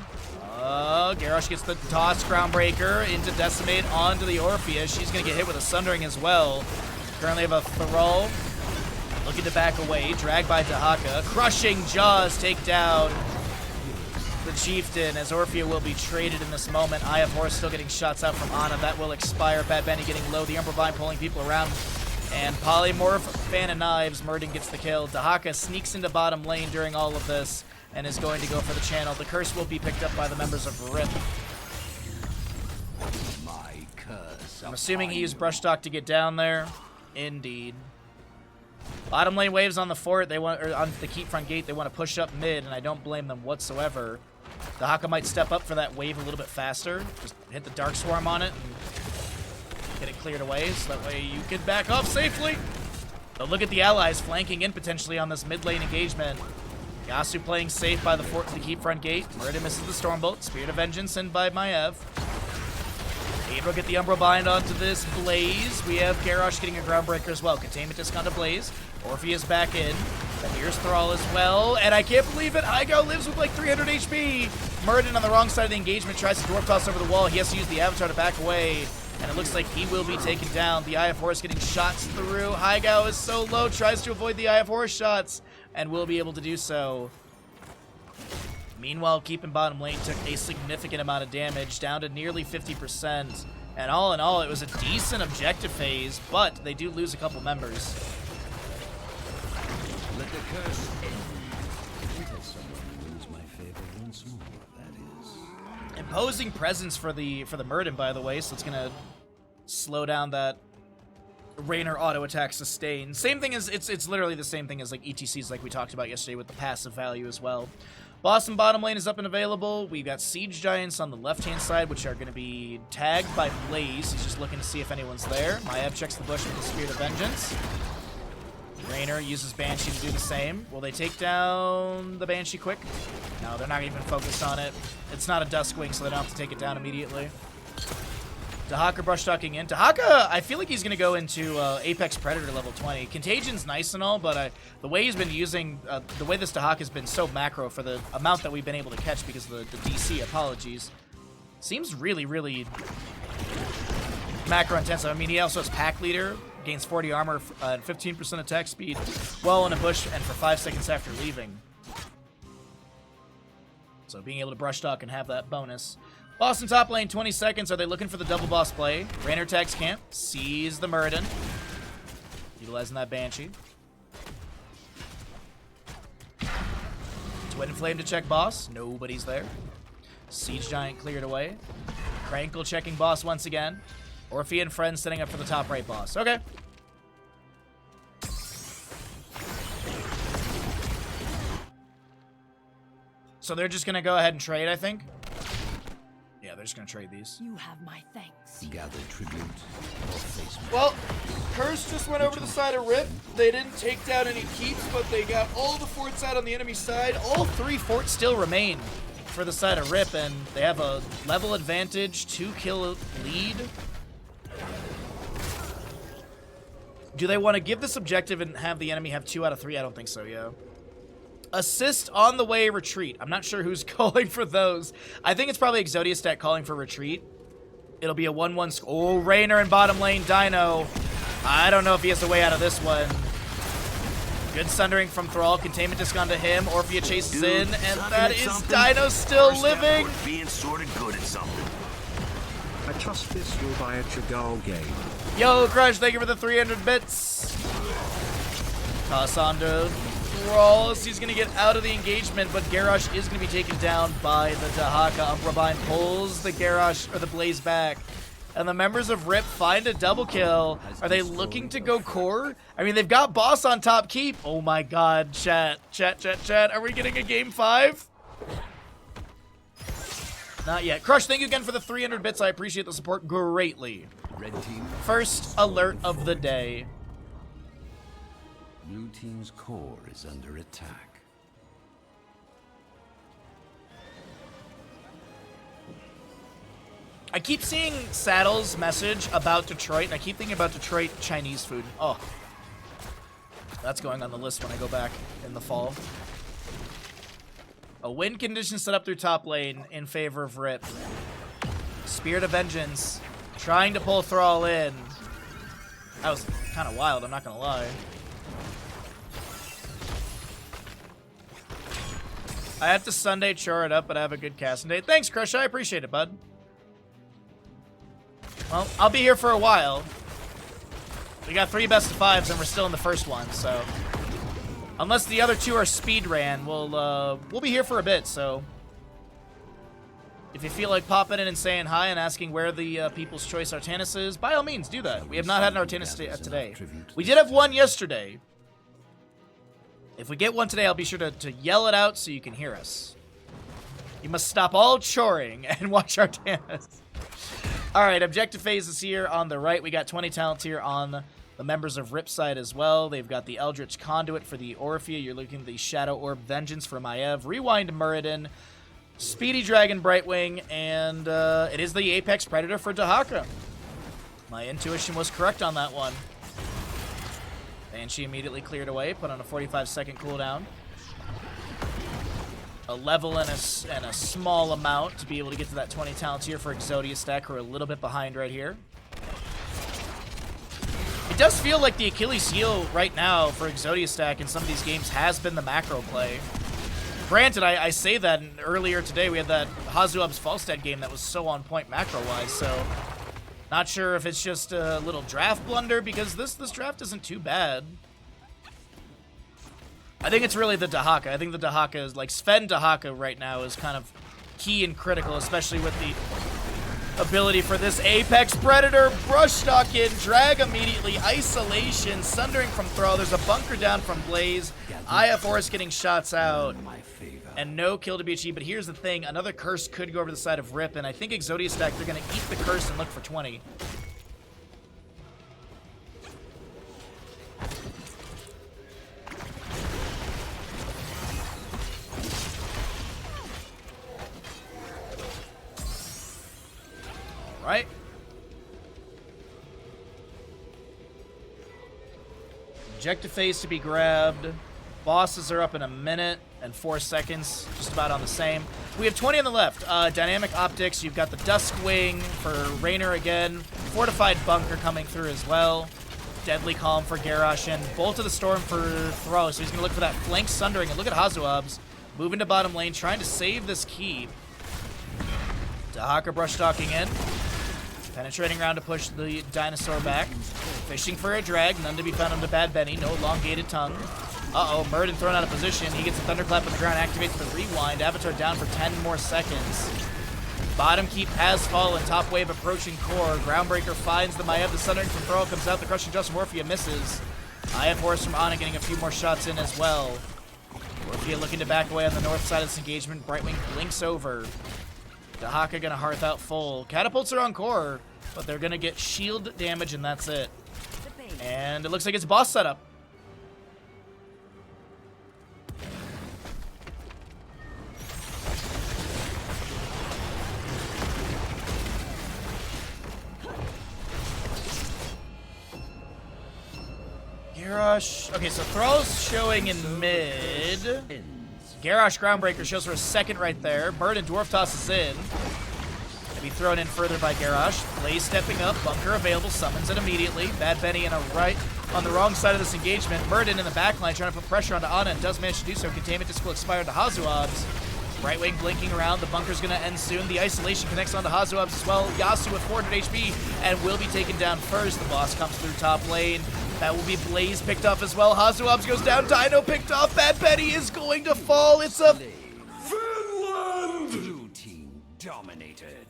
Garrosh gets the toss, Groundbreaker into Decimate onto the Orphea. She's going to get hit with a Sundering as well. Currently have a Thrall looking to back away, dragged by Dahaka. Crushing Jaws take down the Chieftain as Orphea will be traded in this moment. Eye of Horus still getting shots out from Ana. That will expire. Bad Benny getting low. The Umbral Vine pulling people around. And Polymorph, Fan of Knives. Murden gets the kill. Dahaka sneaks into bottom lane during all of this and is going to go for the channel. The curse will be picked up by the members of RIP. I'm assuming he used Brushstock to get down there. Indeed. Bottom lane waves on the fort. On the keep front gate. They want to push up mid, and I don't blame them whatsoever. The Haka might step up for that wave a little bit faster. Just hit the Dark Swarm on it and get it cleared away, so that way you can back off safely. But look at the allies flanking in potentially on this mid lane engagement. Yasu playing safe by the fort to the keep front gate. Murder misses the Stormbolt. Spirit of Vengeance in by Maiev. Able to get the Umbral Bind onto this Blaze. We have Garrosh getting a Groundbreaker as well. Containment Disc onto Blaze. Orpheus back in. And here's Thrall as well. And I can't believe it. Igo lives with like 300 HP. Murden on the wrong side of the engagement tries to Dwarf Toss over the wall. He has to use the Avatar to back away. And it looks like he will be taken down. The Eye of Horus getting shots through. Haigao is so low. Tries to avoid the Eye of Horus shots. And will be able to do so. Meanwhile, keeping bottom lane took a significant amount of damage, down to nearly 50%. And all in all, it was a decent objective phase, but they do lose a couple members. Let the curse end. Until someone lose my favor once more, that is. Imposing presence for the Murden, by the way, so it's gonna slow down that Rainer auto attack sustain. Same thing as it's literally the same thing as like ETCs like we talked about yesterday with the passive value as well. Boston bottom lane is up and available. We've got Siege Giants on the left-hand side, which are going to be tagged by Blaze. He's just looking to see if anyone's there. Maiev checks the bush with the Spirit of Vengeance. Raynor uses Banshee to do the same. Will they take down the Banshee quick? No, they're not even focused on it. It's not a Duskwing, so they don't have to take it down immediately. Dahaka brush talking in. Dahaka, I feel like he's going to go into Apex Predator level 20. Contagion's nice and all, but the way he's been using, the way this Dahaka has been so macro for the amount that we've been able to catch because of the DC, apologies, seems really, really macro intensive. I mean, he also has Pack Leader, gains 40 armor and 15% attack speed while in a bush and for 5 seconds after leaving. So being able to brush talk and have that bonus. Boss in top lane, 20 seconds. Are they looking for the double boss play? Raynor tags camp, sees the Muradin. Utilizing that Banshee. Twin Flame to check boss. Nobody's there. Siege Giant cleared away. Crankle checking boss once again. Orphe and friends setting up for the top right boss. Okay. So they're just going to go ahead and trade, I think. Yeah, they're just going to trade these. You have my thanks. Gather tribute or face me. Well, Curse just went over to the side of Rip. They didn't take down any keeps, but they got all the forts out on the enemy side. All 3 forts still remain for the side of Rip, and they have a level advantage, 2-kill lead. Do they want to give this objective and have the enemy have 2 out of 3? I don't think so, yeah. Assist on the way retreat. I'm not sure who's calling for those. I think it's probably Exodia stat calling for retreat. It'll be a 1-1 Oh, Raynor in bottom lane, Dino. I don't know if he has a way out of this one. Good sundering from Thrall. Containment disc onto him. Orphea chases in, and that is Dino still living. Being sort of good at something. I trust this will buy a Chagall game. Yo, Crush, thank you for the 300 bits. Toss onto Thralls. He's going to get out of the engagement, but Garrosh is going to be taken down by the Dahaka. Umbrabine pulls the Garrosh, or the Blaze back. And the members of RIP find a double kill. Are they looking to go core? I mean, they've got boss on top keep. Oh my god, chat. Are we getting a game 5? Not yet. Crush, thank you again for the 300 bits. I appreciate the support greatly. Red team. First alert of the day. Blue team's core is under attack. I keep seeing Saddle's message about Detroit, and I keep thinking about Detroit Chinese food. Oh. That's going on the list when I go back in the fall. A win condition set up through top lane in favor of RIP. Spirit of Vengeance trying to pull Thrall in. That was kind of wild, I'm not going to lie. I have to Sunday chore it up, but I have a good casting day. Thanks, Crush. I appreciate it, bud. Well, I'll be here for a while. We got 3 best of 5s, and we're still in the first one, so... Unless the other 2 are speed ran, we'll be here for a bit, so... If you feel like popping in and saying hi and asking where the People's Choice Artanis is, by all means, do that. We have not had an Artanis today. We did have one yesterday. If we get one today, I'll be sure to yell it out so you can hear us. You must stop all choring and watch Artanis. Alright, objective phase is here on the right. We got 20 talents here on the members of RIP side as well. They've got the Eldritch Conduit for the Orphea. You're looking at the Shadow Orb Vengeance for Maiev. Rewind Muradin. Speedy Dragon Brightwing. And it is the Apex Predator for Dahaka. My intuition was correct on that one. Banshee immediately cleared away. Put on a 45-second cooldown. A level and a small amount to be able to get to that 20 talents here for Exodia stack, who are a little bit behind right here. It does feel like the Achilles heel right now for Exodia stack in some of these games has been the macro play. Granted, I say that earlier today we had that Hazuab's Falstad game that was so on point macro-wise, so not sure if it's just a little draft blunder, because this draft isn't too bad. I think it's really the Dahaka. I think the Dahaka is, like, Sven Dahaka right now is kind of key and critical, especially with the ability for this Apex Predator. Brush stock in, drag immediately, isolation, sundering from Thrall. There's a bunker down from Blaze. IF is getting shots out, and no kill to be achieved. But here's the thing, another curse could go over the side of RIP, and I think Exodia stack, they're going to eat the curse and look for 20. right. Objective phase to be grabbed. Bosses are up in a minute and 4 seconds, just about on the same. We have 20 on the left. Dynamic Optics, you've got the Dusk Wing for Raynor again. Fortified Bunker coming through as well. Deadly Calm for Garrosh and Bolt of the Storm for Throw. So he's going to look for that flank Sundering. And look at Hazuabs moving to bottom lane, trying to save this keep. Dahaka brush stalking in. Penetrating around to push the dinosaur back. Fishing for a drag. None to be found on the Bad Benny. No elongated tongue. Uh-oh, Murden thrown out of position. He gets a Thunderclap on the ground, activates the rewind. Avatar down for 10 more seconds. Bottom keep has fallen. Top wave approaching core. Groundbreaker finds the Maiev. The Sundering from Throw comes out. The Crushing Just Morphia misses. Maiev Horse from Ana getting a few more shots in as well. Morphia looking to back away on the north side of this engagement. Brightwing blinks over. Dahaka gonna hearth out full. Catapults are on core, but they're gonna get shield damage and that's it. And it looks like it's boss setup. Garrosh. Okay, so Thrall's showing in mid. Garrosh Groundbreaker shows for a second right there. Burden Dwarf tosses in. Gonna be thrown in further by Garrosh. Blaze stepping up. Bunker available. Summons it immediately. Bad Benny in a right on the wrong side of this engagement. Burden in the backline trying to put pressure onto Ana and does manage to do so. Containment Disc will expire to Hazuabs. Right wing blinking around. The bunker's going to end soon. The isolation connects onto Hazuabs as well. Yasu with 400 HP and will be taken down first. The boss comes through top lane. That will be Blaze picked up as well. Hazuabs goes down. Dino picked off. Bad Betty is going to fall. It's a Finland! Blue team dominated.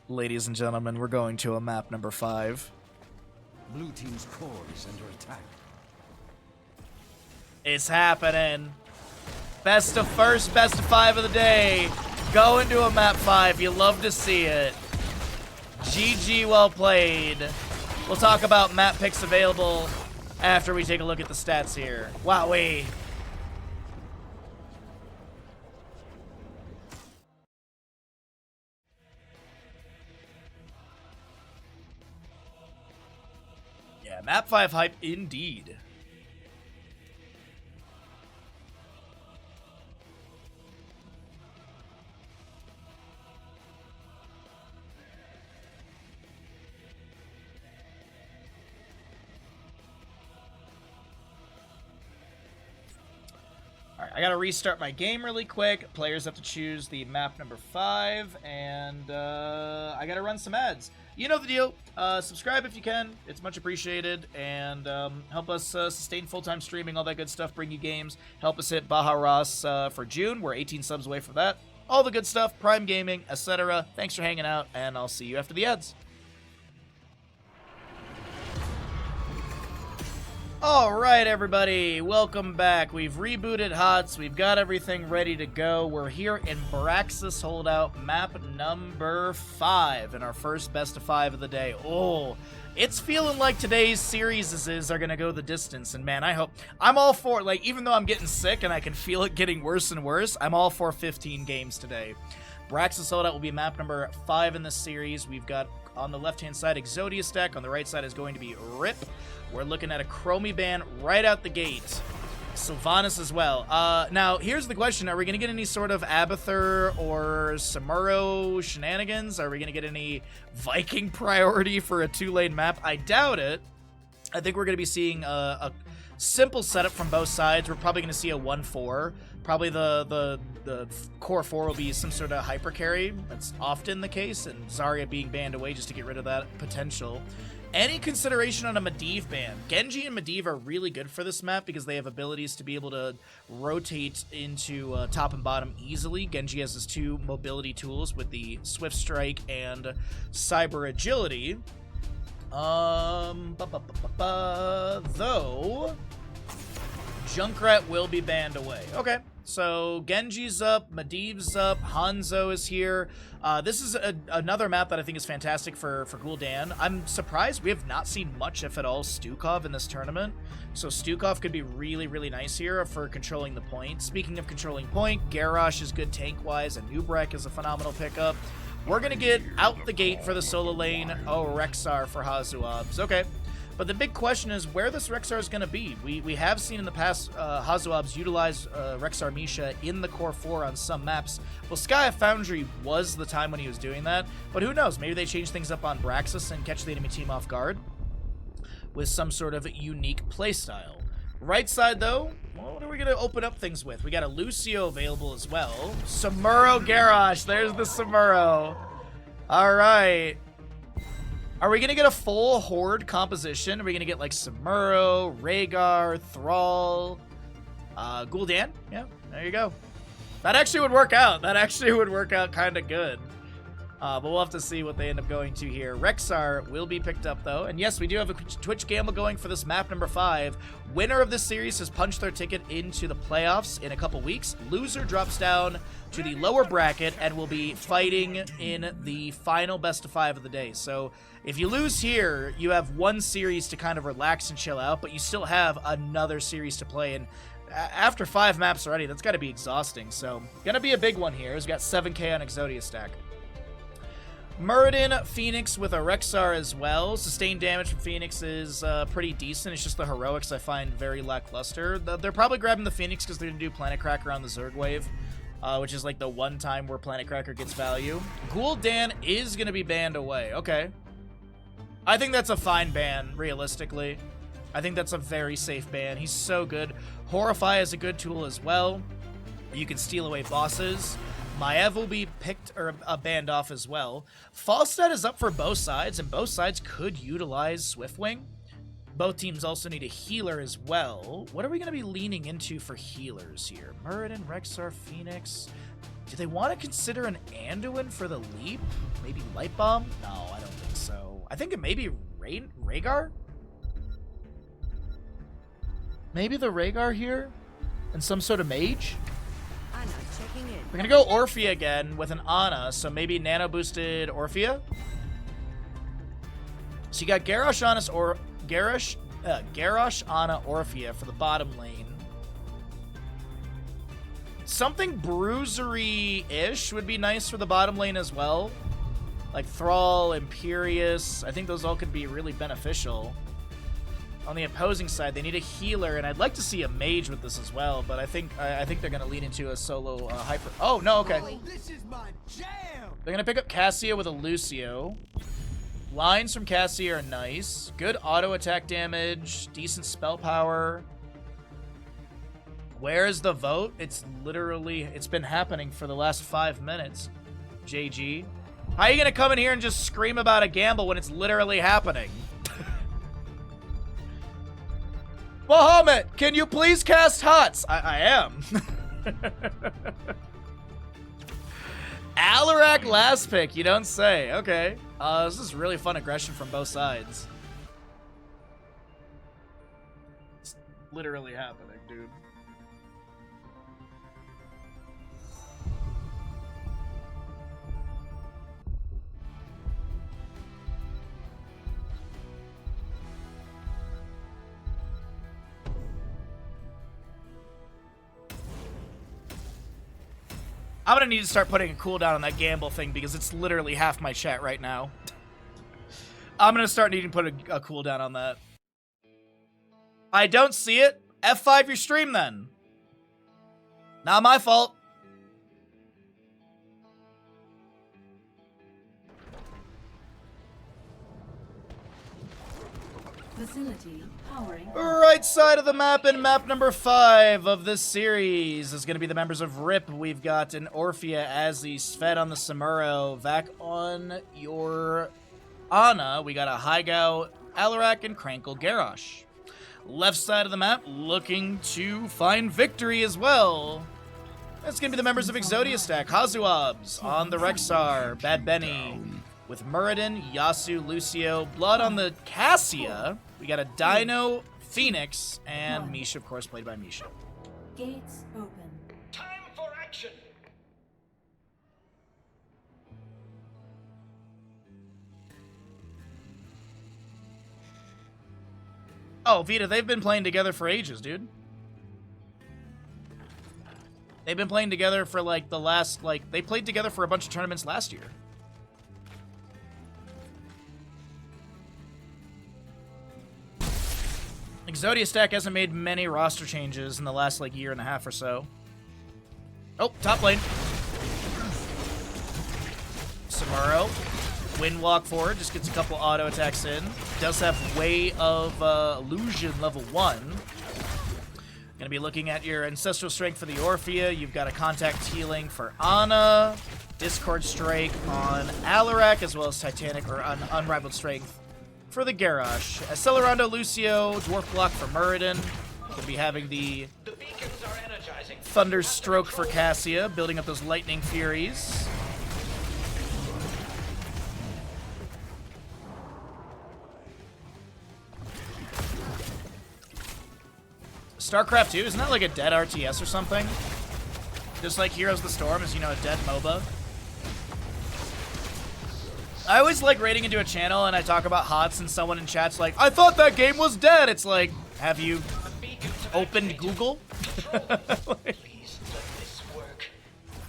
Ladies and gentlemen, we're going to a map number 5. Blue team's core is under attack. It's happening. Best of first, best of 5 of the day. Go into a map 5. You love to see it. GG, well played. We'll talk about map picks available after we take a look at the stats here. Wowee. Yeah, map 5 hype indeed. Alright, I gotta restart my game really quick. Players have to choose the map number 5, and I gotta run some ads. You know the deal. Subscribe if you can. It's much appreciated, and help us sustain full-time streaming, all that good stuff, bring you games. Help us hit Baja Ross for June. We're 18 subs away from that. All the good stuff, Prime Gaming, etc. Thanks for hanging out, and I'll see you after the ads. Alright everybody, welcome back. We've rebooted HOTS, we've got everything ready to go. We're here in Braxis Holdout, map number 5, in our first best of 5 of the day. Oh, it's feeling like today's series are gonna go the distance, and man, I'm all for, like, even though I'm getting sick and I can feel it getting worse and worse, I'm all for 15 games today. Braxis Holdout will be map number 5 in this series. We've got on the left-hand side Exodia stack, on the right side is going to be RIP. We're looking at a Chromie ban right out the gate. Sylvanas as well. Now, here's the question. Are we going to get any sort of Abathur or Samuro shenanigans? Are we going to get any Viking priority for a 2-lane map? I doubt it. I think we're going to be seeing a simple setup from both sides. We're probably going to see a 1-4. Probably the core 4 will be some sort of hyper carry. That's often the case, and Zarya being banned away just to get rid of that potential. Any consideration on a Medivh ban? Genji and Medivh are really good for this map because they have abilities to be able to rotate into top and bottom easily. Genji has his 2 mobility tools with the Swift Strike and Cyber Agility. Though, Junkrat will be banned away. Okay. So Genji's up, Medivh's up, Hanzo is here. This is another map that I think is fantastic for Gul'dan. I'm surprised we have not seen much, if at all, Stukov in this tournament. So Stukov could be really, really nice here for controlling the point. Speaking of controlling point, Garrosh is good tank-wise, and Nubrek is a phenomenal pickup. We're going to get out the gate for the solo lane. Oh, Rexar for Hazuabs. Okay. But the big question is where this Rexar is going to be. We have seen in the past Hazuabs utilize Rexar Misha in the Core 4 on some maps. Well, Sky Foundry was the time when he was doing that. But who knows? Maybe they change things up on Braxis and catch the enemy team off guard with some sort of unique playstyle. Right side, though, well, what are we going to open up things with? We got a Lucio available as well. Samuro Garrosh. There's the Samuro. All right. Are we going to get a full Horde composition? Are we going to get, like, Samuro, Rhaegar, Thrall, Gul'dan? Yeah, there you go. That actually would work out. That actually would work out kind of good. But we'll have to see what they end up going to here. Rexar will be picked up, though. And yes, we do have a Twitch gamble going for this map number 5. Winner of this series has punched their ticket into the playoffs in a couple weeks. Loser drops down to the lower bracket and will be fighting in the final best of 5 of the day. So if you lose here, you have one series to kind of relax and chill out, but you still have another series to play. And after 5 maps already, that's got to be exhausting. So gonna be a big one here. He's got 7k on Exodia stack. Muradin, Phoenix with a Rexar as well. Sustained damage from Phoenix is pretty decent. It's just the heroics I find very lackluster. They're probably grabbing the Phoenix because they're going to do Planet Cracker on the Zerg wave, which is like the one time where Planet Cracker gets value. Gul'dan is going to be banned away. Okay. I think that's a fine ban, realistically. I think that's a very safe ban. He's so good. Horrify is a good tool as well. You can steal away bosses. Maev will be picked or banned off as well. Falstad is up for both sides, and both sides could utilize Swiftwing. Both teams also need a healer as well. What are we going to be leaning into for healers here? Muradin, Rexar, Phoenix. Do they want to consider an Anduin for the leap? Maybe Light Bomb? No, I don't think so. I think it may be Rhaegar? Maybe the Rhaegar here? And some sort of mage? We're gonna go Orphea again with an Ana, so maybe nano boosted Orphea. So you got Garrosh, Ana, or Garrosh, Ana, Orphea for the bottom lane. Something bruisery-ish would be nice for the bottom lane as well, like Thrall, Imperious. I think those all could be really beneficial. On the opposing side, they need a healer, and I'd like to see a mage with this as well, but I think they're going to lean into a solo hyper... Oh, no, okay. This is my jam. They're going to pick up Cassia with a Lucio. Lines from Cassia are nice. Good auto attack damage. Decent spell power. Where is the vote? It's been happening for the last 5 minutes. JG. How are you going to come in here and just scream about a gamble when it's literally happening? Bahamut, can you please cast Hots? I am. Alarak last pick, you don't say. Okay. This is really fun aggression from both sides. It's literally happening, dude. I'm gonna need to start putting a cooldown on that gamble thing because it's literally half my chat right now. I'm gonna start needing to put a cooldown on that. I don't see it. F5 your stream then. Not my fault. Facility powering. Right side of the map in map number 5 of this series is going to be the members of RIP. We've got an Orphea as the Svet on the Samuro. Vac on your Ana. We got a Hygao, Alarak, and Krankle Garrosh. Left side of the map looking to find victory as well. That's going to be the members of Exodia stack. Hazuabs on the Rexar. Bad Benny with Muradin, Yasu, Lucio. Blood on the Cassia. We got a Dino, Phoenix, and Misha, of course, played by Misha. Gates open. Time for action. Oh, Vita, they've been playing together for ages, dude. They've been playing together for, like, the last, like, they played together for a bunch of tournaments last year. Exodia stack hasn't made many roster changes in the last like year and a half or so. Oh, top lane. Samuro. Wind walk forward, just gets a couple auto attacks in. Does have Way of Illusion level 1. Gonna be looking at your Ancestral Strength for the Orphea. You've got a Contact Healing for Ana. Discord Strike on Alarak, as well as Titanic or Unrivaled Strength for the Garrosh. Accelerando Lucio, Dwarf Block for Muradin. Gonna be having the beacons are energizing. Thunder Stroke for Cassia, building up those Lightning Furies. StarCraft 2, isn't that like a dead RTS or something? Just like Heroes of the Storm is, you know, a dead MOBA. I always like raiding into a channel and I talk about HOTS and someone in chat's like, I thought that game was dead. It's like, have you opened Google?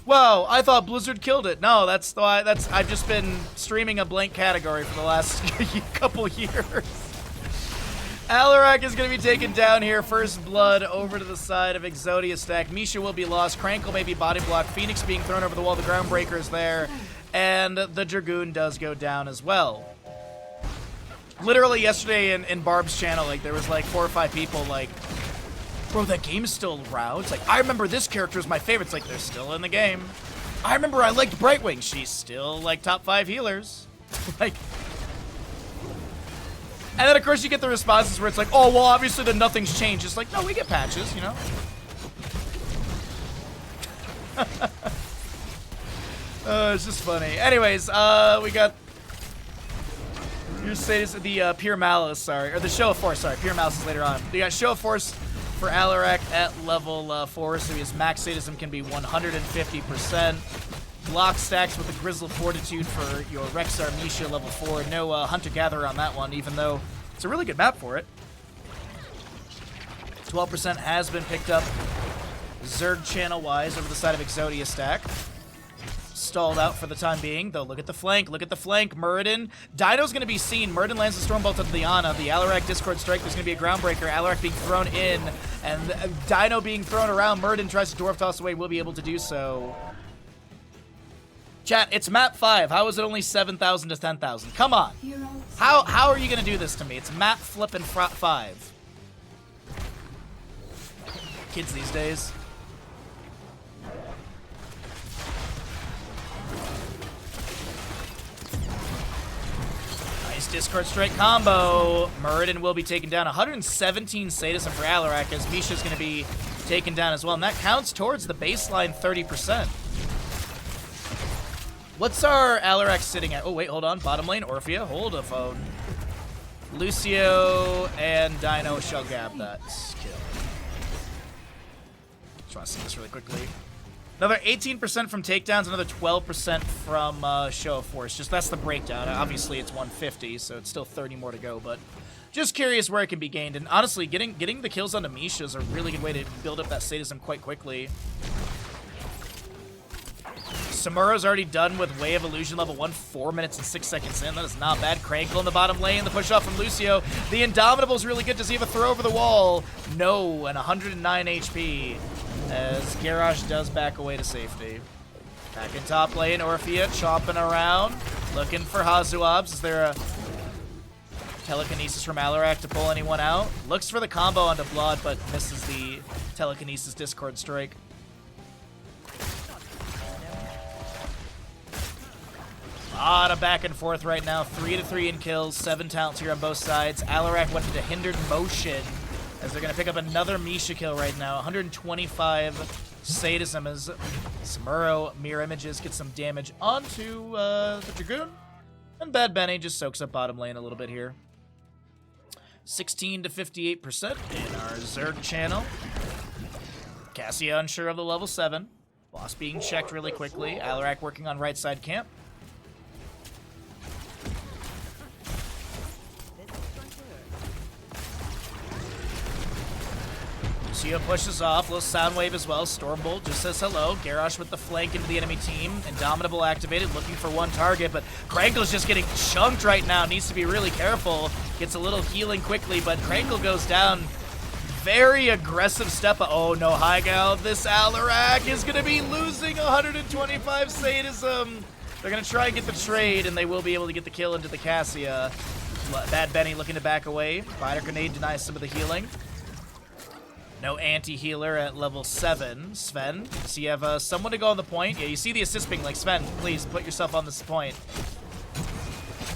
Whoa, I thought Blizzard killed it. No, that's why. I've just been streaming a blank category for the last couple years. Alarak is going to be taken down here. First blood over to the side of Exodia stack. Misha will be lost. Crankle may be body blocked. Phoenix being thrown over the wall. The Groundbreaker is there. And the Dragoon does go down as well. Literally yesterday in Barb's channel, like there was like 4 or 5 people like, bro, that game is still around. It's like, I remember this character is my favorite. It's like, they're still in the game. I remember I liked Brightwing. She's still like top 5 healers. Like, and then, of course, you get the responses where it's like, oh, well, obviously then nothing's changed. It's like, no, we get patches, you know? It's just funny. Anyways, we got your status of the Pure Malice, sorry. Or the Show of Force, sorry. Pure Malice is later on. You got Show of Force for Alarak at level 4, so his max sadism can be 150%. Block stacks with the Grizzled Fortitude for your Rexar Misha level 4. No Hunter-Gatherer on that one, even though it's a really good map for it. 12% has been picked up Zerg channel-wise over the side of Exodia stack. Stalled out for the time being, though. Look at the flank. Look at the flank. Muradin. Dino's going to be seen. Muradin lands the Stormbolt onto the Ana. The Alarak Discord Strike. There's going to be a Groundbreaker. Alarak being thrown in. And Dino being thrown around. Muradin tries to Dwarf Toss away. Will be able to do so. Chat, it's map 5. How is it only 7,000 to 10,000? Come on. How are you going to do this to me? It's map flipping 5. Kids these days. Nice Discord Strike combo. Muradin will be taken down. 117 sadism for Alarak as Misha's going to be taken down as well. And that counts towards the baseline 30%. What's our Alarak sitting at? Oh, wait, hold on. Bottom lane, Orphea. Hold a phone. Lucio and Dino shall grab that kill. Just want to see this really quickly. Another 18% from takedowns, another 12% from Show of Force. Just that's the breakdown. Obviously, it's 150, so it's still 30 more to go, but just curious where it can be gained. And honestly, getting the kills onto Misha is a really good way to build up that sadism quite quickly. Samuro's already done with Way of Illusion level 1, 4 minutes and 6 seconds in. That is not bad. Crankle in the bottom lane. The push off from Lucio. The Indomitable's really good. Does he have a throw over the wall? No, and 109 HP as Garrosh does back away to safety. Back in top lane, Orphea chopping around, looking for Hazuabs. Is there a telekinesis from Alarak to pull anyone out? Looks for the combo onto Blood, but misses the telekinesis Discord Strike. Lot of back and forth right now. 3-3 in kills, 7 talents here on both sides. Alarak went into hindered motion as they're going to pick up another Misha kill right now. 125 sadism as Samuro Mirror Images gets some damage onto the Dragoon. And Bad Benny just soaks up bottom lane a little bit here. 16 to 58% in our Zerg channel. Cassia unsure of the level 7. Boss being checked really quickly. Alarak working on right side camp. Lucio pushes off. Little sound wave as well. Stormbolt just says hello. Garrosh with the flank into the enemy team. Indomitable activated, looking for one target, but Krankle's just getting chunked right now. Needs to be really careful. Gets a little healing quickly, but Krankle goes down. Very aggressive step. Oh no, Hygal. This Alarak is going to be losing 125 sadism. They're going to try and get the trade, and they will be able to get the kill into the Cassia. Bad Benny looking to back away. Spider Grenade denies some of the healing. No anti-healer at level 7. Sven, so you have someone to go on the point. Yeah, you see the assist ping, like, Sven, please put yourself on this point.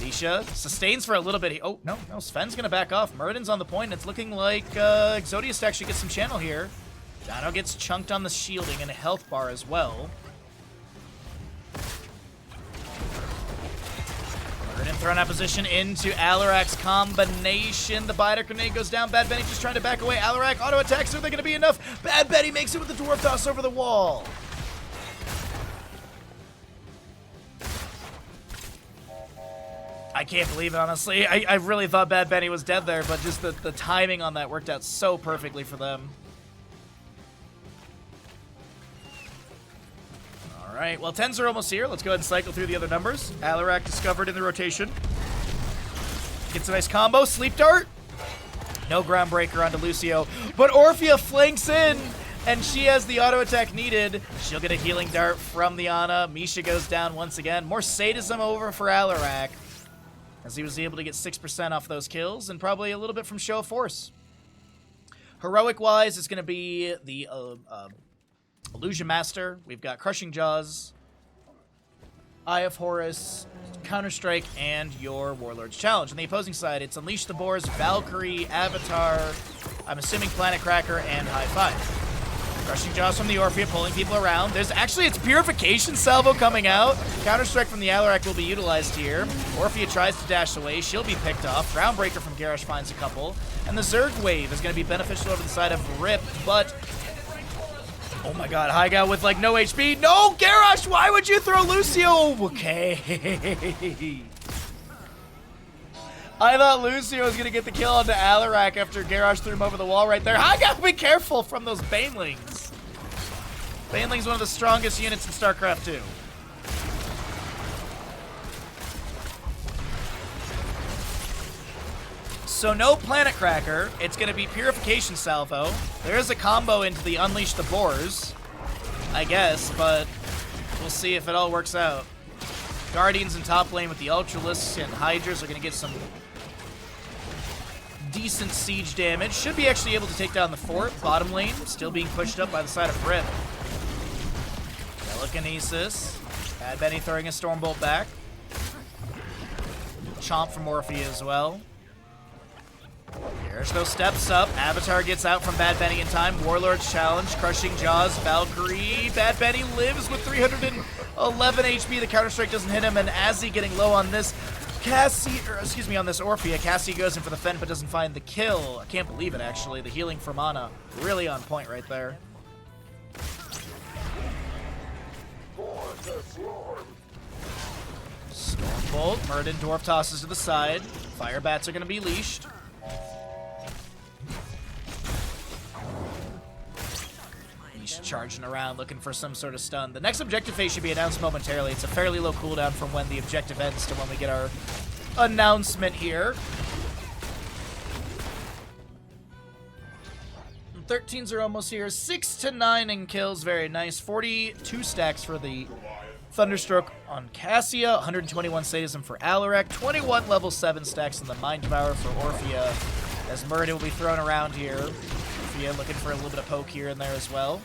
Disha sustains for a little bit. Oh, no, Sven's going to back off. Muradin's on the point. It's looking like Exodia to actually get some channel here. Dino gets chunked on the shielding and a health bar as well. Muradin thrown out position into Alarak's combination. The Biter Grenade goes down. Bad Benny just trying to back away. Alarak auto attacks. Are they going to be enough? Bad Benny makes it with the Dwarf Toss over the wall. I can't believe it, honestly. I really thought Bad Benny was dead there, but just the timing on that worked out so perfectly for them. All right, well, 10s are almost here. Let's go ahead and cycle through the other numbers. Alarak discovered in the rotation. Gets a nice combo. Sleep Dart. No Groundbreaker onto Lucio, but Orphea flanks in, and she has the auto attack needed. She'll get a healing dart from the Ana. Misha goes down once again. More sadism over for Alarak, as he was able to get 6% off those kills, and probably a little bit from Show of Force. Heroic-wise, it's going to be the Illusion Master. We've got Crushing Jaws, Eye of Horus, Counter-Strike, and your Warlord's Challenge. On the opposing side, it's Unleash the Boars, Valkyrie, Avatar, I'm assuming Planet Cracker, and High Five. Crushing Jaws from the Orphea, pulling people around. There's actually, it's Purification Salvo coming out. Counter-Strike from the Alarak will be utilized here. Orphea tries to dash away. She'll be picked off. Groundbreaker from Garrosh finds a couple. And the Zerg Wave is going to be beneficial over the side of Rip, but... Oh my god, Hygal with, like, no HP. No, Garrosh, why would you throw Lucio? Okay. I thought Lucio was going to get the kill onto Alarak after Garrosh threw him over the wall right there. Hygal, be careful from those Banelings. Baneling's one of the strongest units in StarCraft 2. So no Planet Cracker. It's going to be Purification Salvo. There is a combo into the Unleash the Boars, I guess, but we'll see if it all works out. Guardians in top lane with the Ultralisks and Hydras are going to get some decent siege damage. Should be actually able to take down the fort. Bottom lane still being pushed up by the side of Rip. Telekinesis. Bad Benny throwing a Stormbolt back. Chomp from Orphea as well. Garrosh steps up. Avatar gets out from Bad Benny in time. Warlord's Challenge. Crushing Jaws. Valkyrie. Bad Benny lives with 311 HP. The Counter-Strike doesn't hit him, and Azzy getting low on this on this Orphea. Cassie goes in for the fend but doesn't find the kill. I can't believe it, actually. The healing from Ana, really on point right there. Stormbolt. Muradin Dwarf tosses to the side. Fire Bats are going to be leashed. He's charging around looking for some sort of stun. The next objective phase should be announced momentarily. It's a fairly low cooldown from when the objective ends to when we get our announcement here. 13s are almost here. 6 to 9 in kills. Very nice. 42 stacks for the Thunderstroke on Cassia. 121 sadism for Alarak. 21 level 7 stacks in the Mind Devourer for Orphea, as Muradin will be thrown around here. Orphea looking for a little bit of poke here and there as well.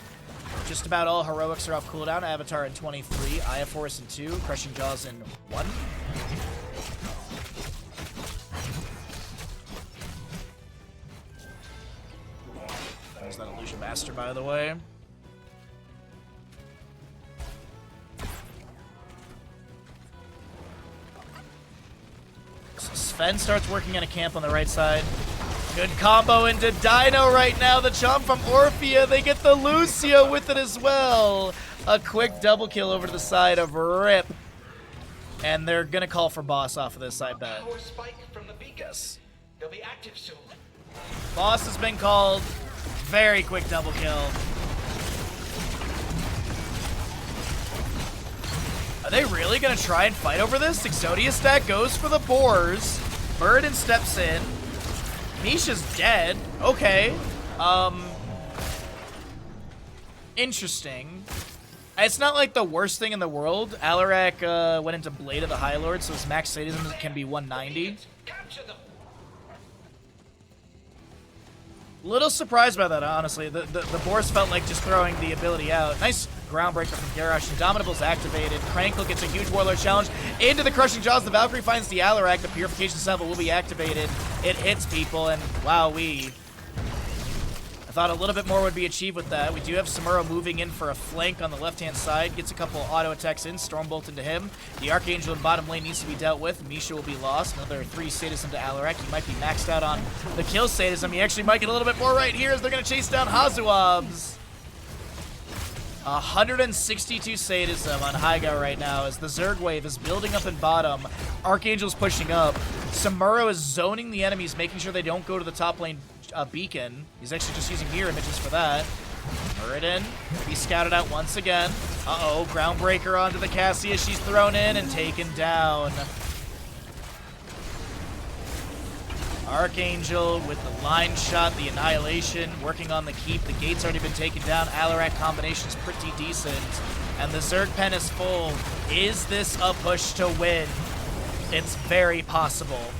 Just about all heroics are off cooldown. Avatar in 23, Eye of Horus in 2, Crushing Jaws in 1. There's that Illusion Master, by the way. So Sven starts working in a camp on the right side. Good combo into Dino right now. The chomp from Orphea. They get the Lucio with it as well. A quick double kill over to the side of Rip. And they're going to call for boss off of this, I bet. Power spike from the beacons. Yes. They'll be active soon. Boss has been called. Very quick double kill. Are they really going to try and fight over this? Exodia stack goes for the boars. Burden steps in. Misha's dead. Okay. Interesting. It's not like the worst thing in the world. Alarak went into Blade of the High Lord, so his max sadism can be 190. Capture them. Little surprised by that, honestly. The boars felt like just throwing the ability out. Nice groundbreaker from Garrosh. Indomitable's activated. Crankle gets a huge Warlord challenge into the Crushing Jaws. The Valkyrie finds the Alarak. The Purification Salvo will be activated. It hits people, and wowee. I thought a little bit more would be achieved with that. We do have Samuro moving in for a flank on the left-hand side. Gets a couple auto attacks in. Stormbolt into him. The Archangel in bottom lane needs to be dealt with. Misha will be lost. Another 3 sadism to Alarak. He might be maxed out on the kill sadism. He actually might get a little bit more right here as they're going to chase down Hazuabs. 162 sadism on Haiga right now as the Zerg wave is building up in bottom. Archangel's pushing up. Samuro is zoning the enemies, making sure they don't go to the top lane beacon. He's actually just using mirror images for that. Muradin be scouted out once again. Uh-oh, groundbreaker onto the Cassia. She's thrown in and taken down. Archangel with the line shot, the annihilation, working on the keep. The gate's already been taken down. Alarak combination's pretty decent. And the Zerg pen is full. Is this a push to win? It's very possible.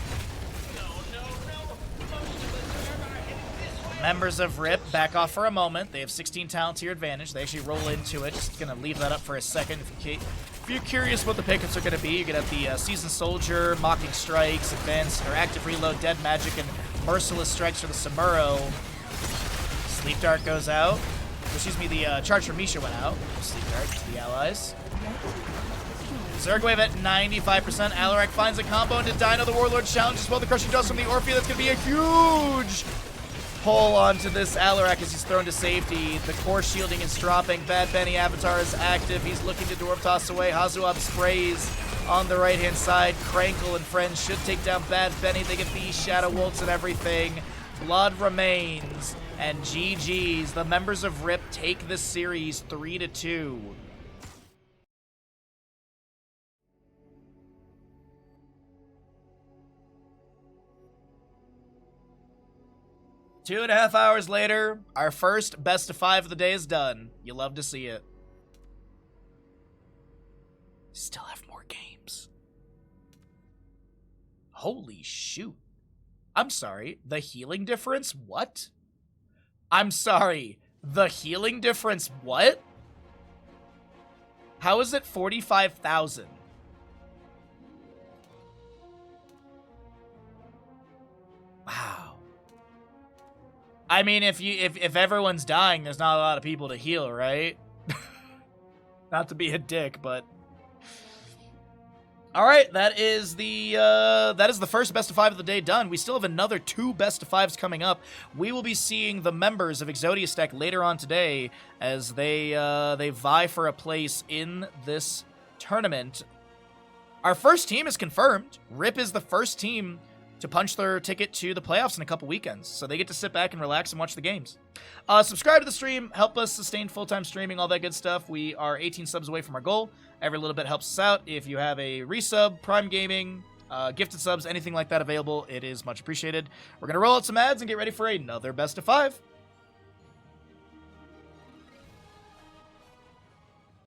Members of RIP back off for a moment. They have 16 talent to your advantage. They actually roll into it. Just going to leave that up for a second. If you're curious what the pickups are going to be, you're going to have the Seasoned Soldier, Mocking Strikes, Advanced or Active Reload, Dead Magic, and Merciless Strikes for the Samuro. Sleep Dart goes out. Excuse me, the Charge for Misha went out. Sleep Dart to the allies. Zerg wave at 95%. Alarak finds a combo into Dino. The Warlord challenge as well. The Crushing Jaws from the Orphea. That's going to be a huge pull onto this Alarak as he's thrown to safety. The core shielding is dropping. Bad Benny Avatar is active. He's looking to Dwarf Toss away. Hazuab sprays on the right-hand side. Crankle and friends should take down Bad Benny. They get the Shadow Wolves and everything. Blood remains. And GG's. The members of RIP take this series 3-2. Two and a half hours later, our first best of 5 of the day is done. You love to see it. Still have more games. Holy shoot. I'm sorry, the healing difference? What? I'm sorry, the healing difference what? How is it 45,000? Wow. I mean, if everyone's dying, there's not a lot of people to heal, right? Not to be a dick, but all right, that is the first best of 5 of the day done. We still have another 2 best of 5s coming up. We will be seeing the members of Exodia Stack later on today as they vie for a place in this tournament. Our first team is confirmed. RIP is the first team to punch their ticket to the playoffs in a couple weekends. So they get to sit back and relax and watch the games. Subscribe to the stream. Help us sustain full-time streaming, all that good stuff. We are 18 subs away from our goal. Every little bit helps us out. If you have a resub, Prime Gaming, gifted subs, anything like that available, it is much appreciated. We're going to roll out some ads and get ready for another best of 5.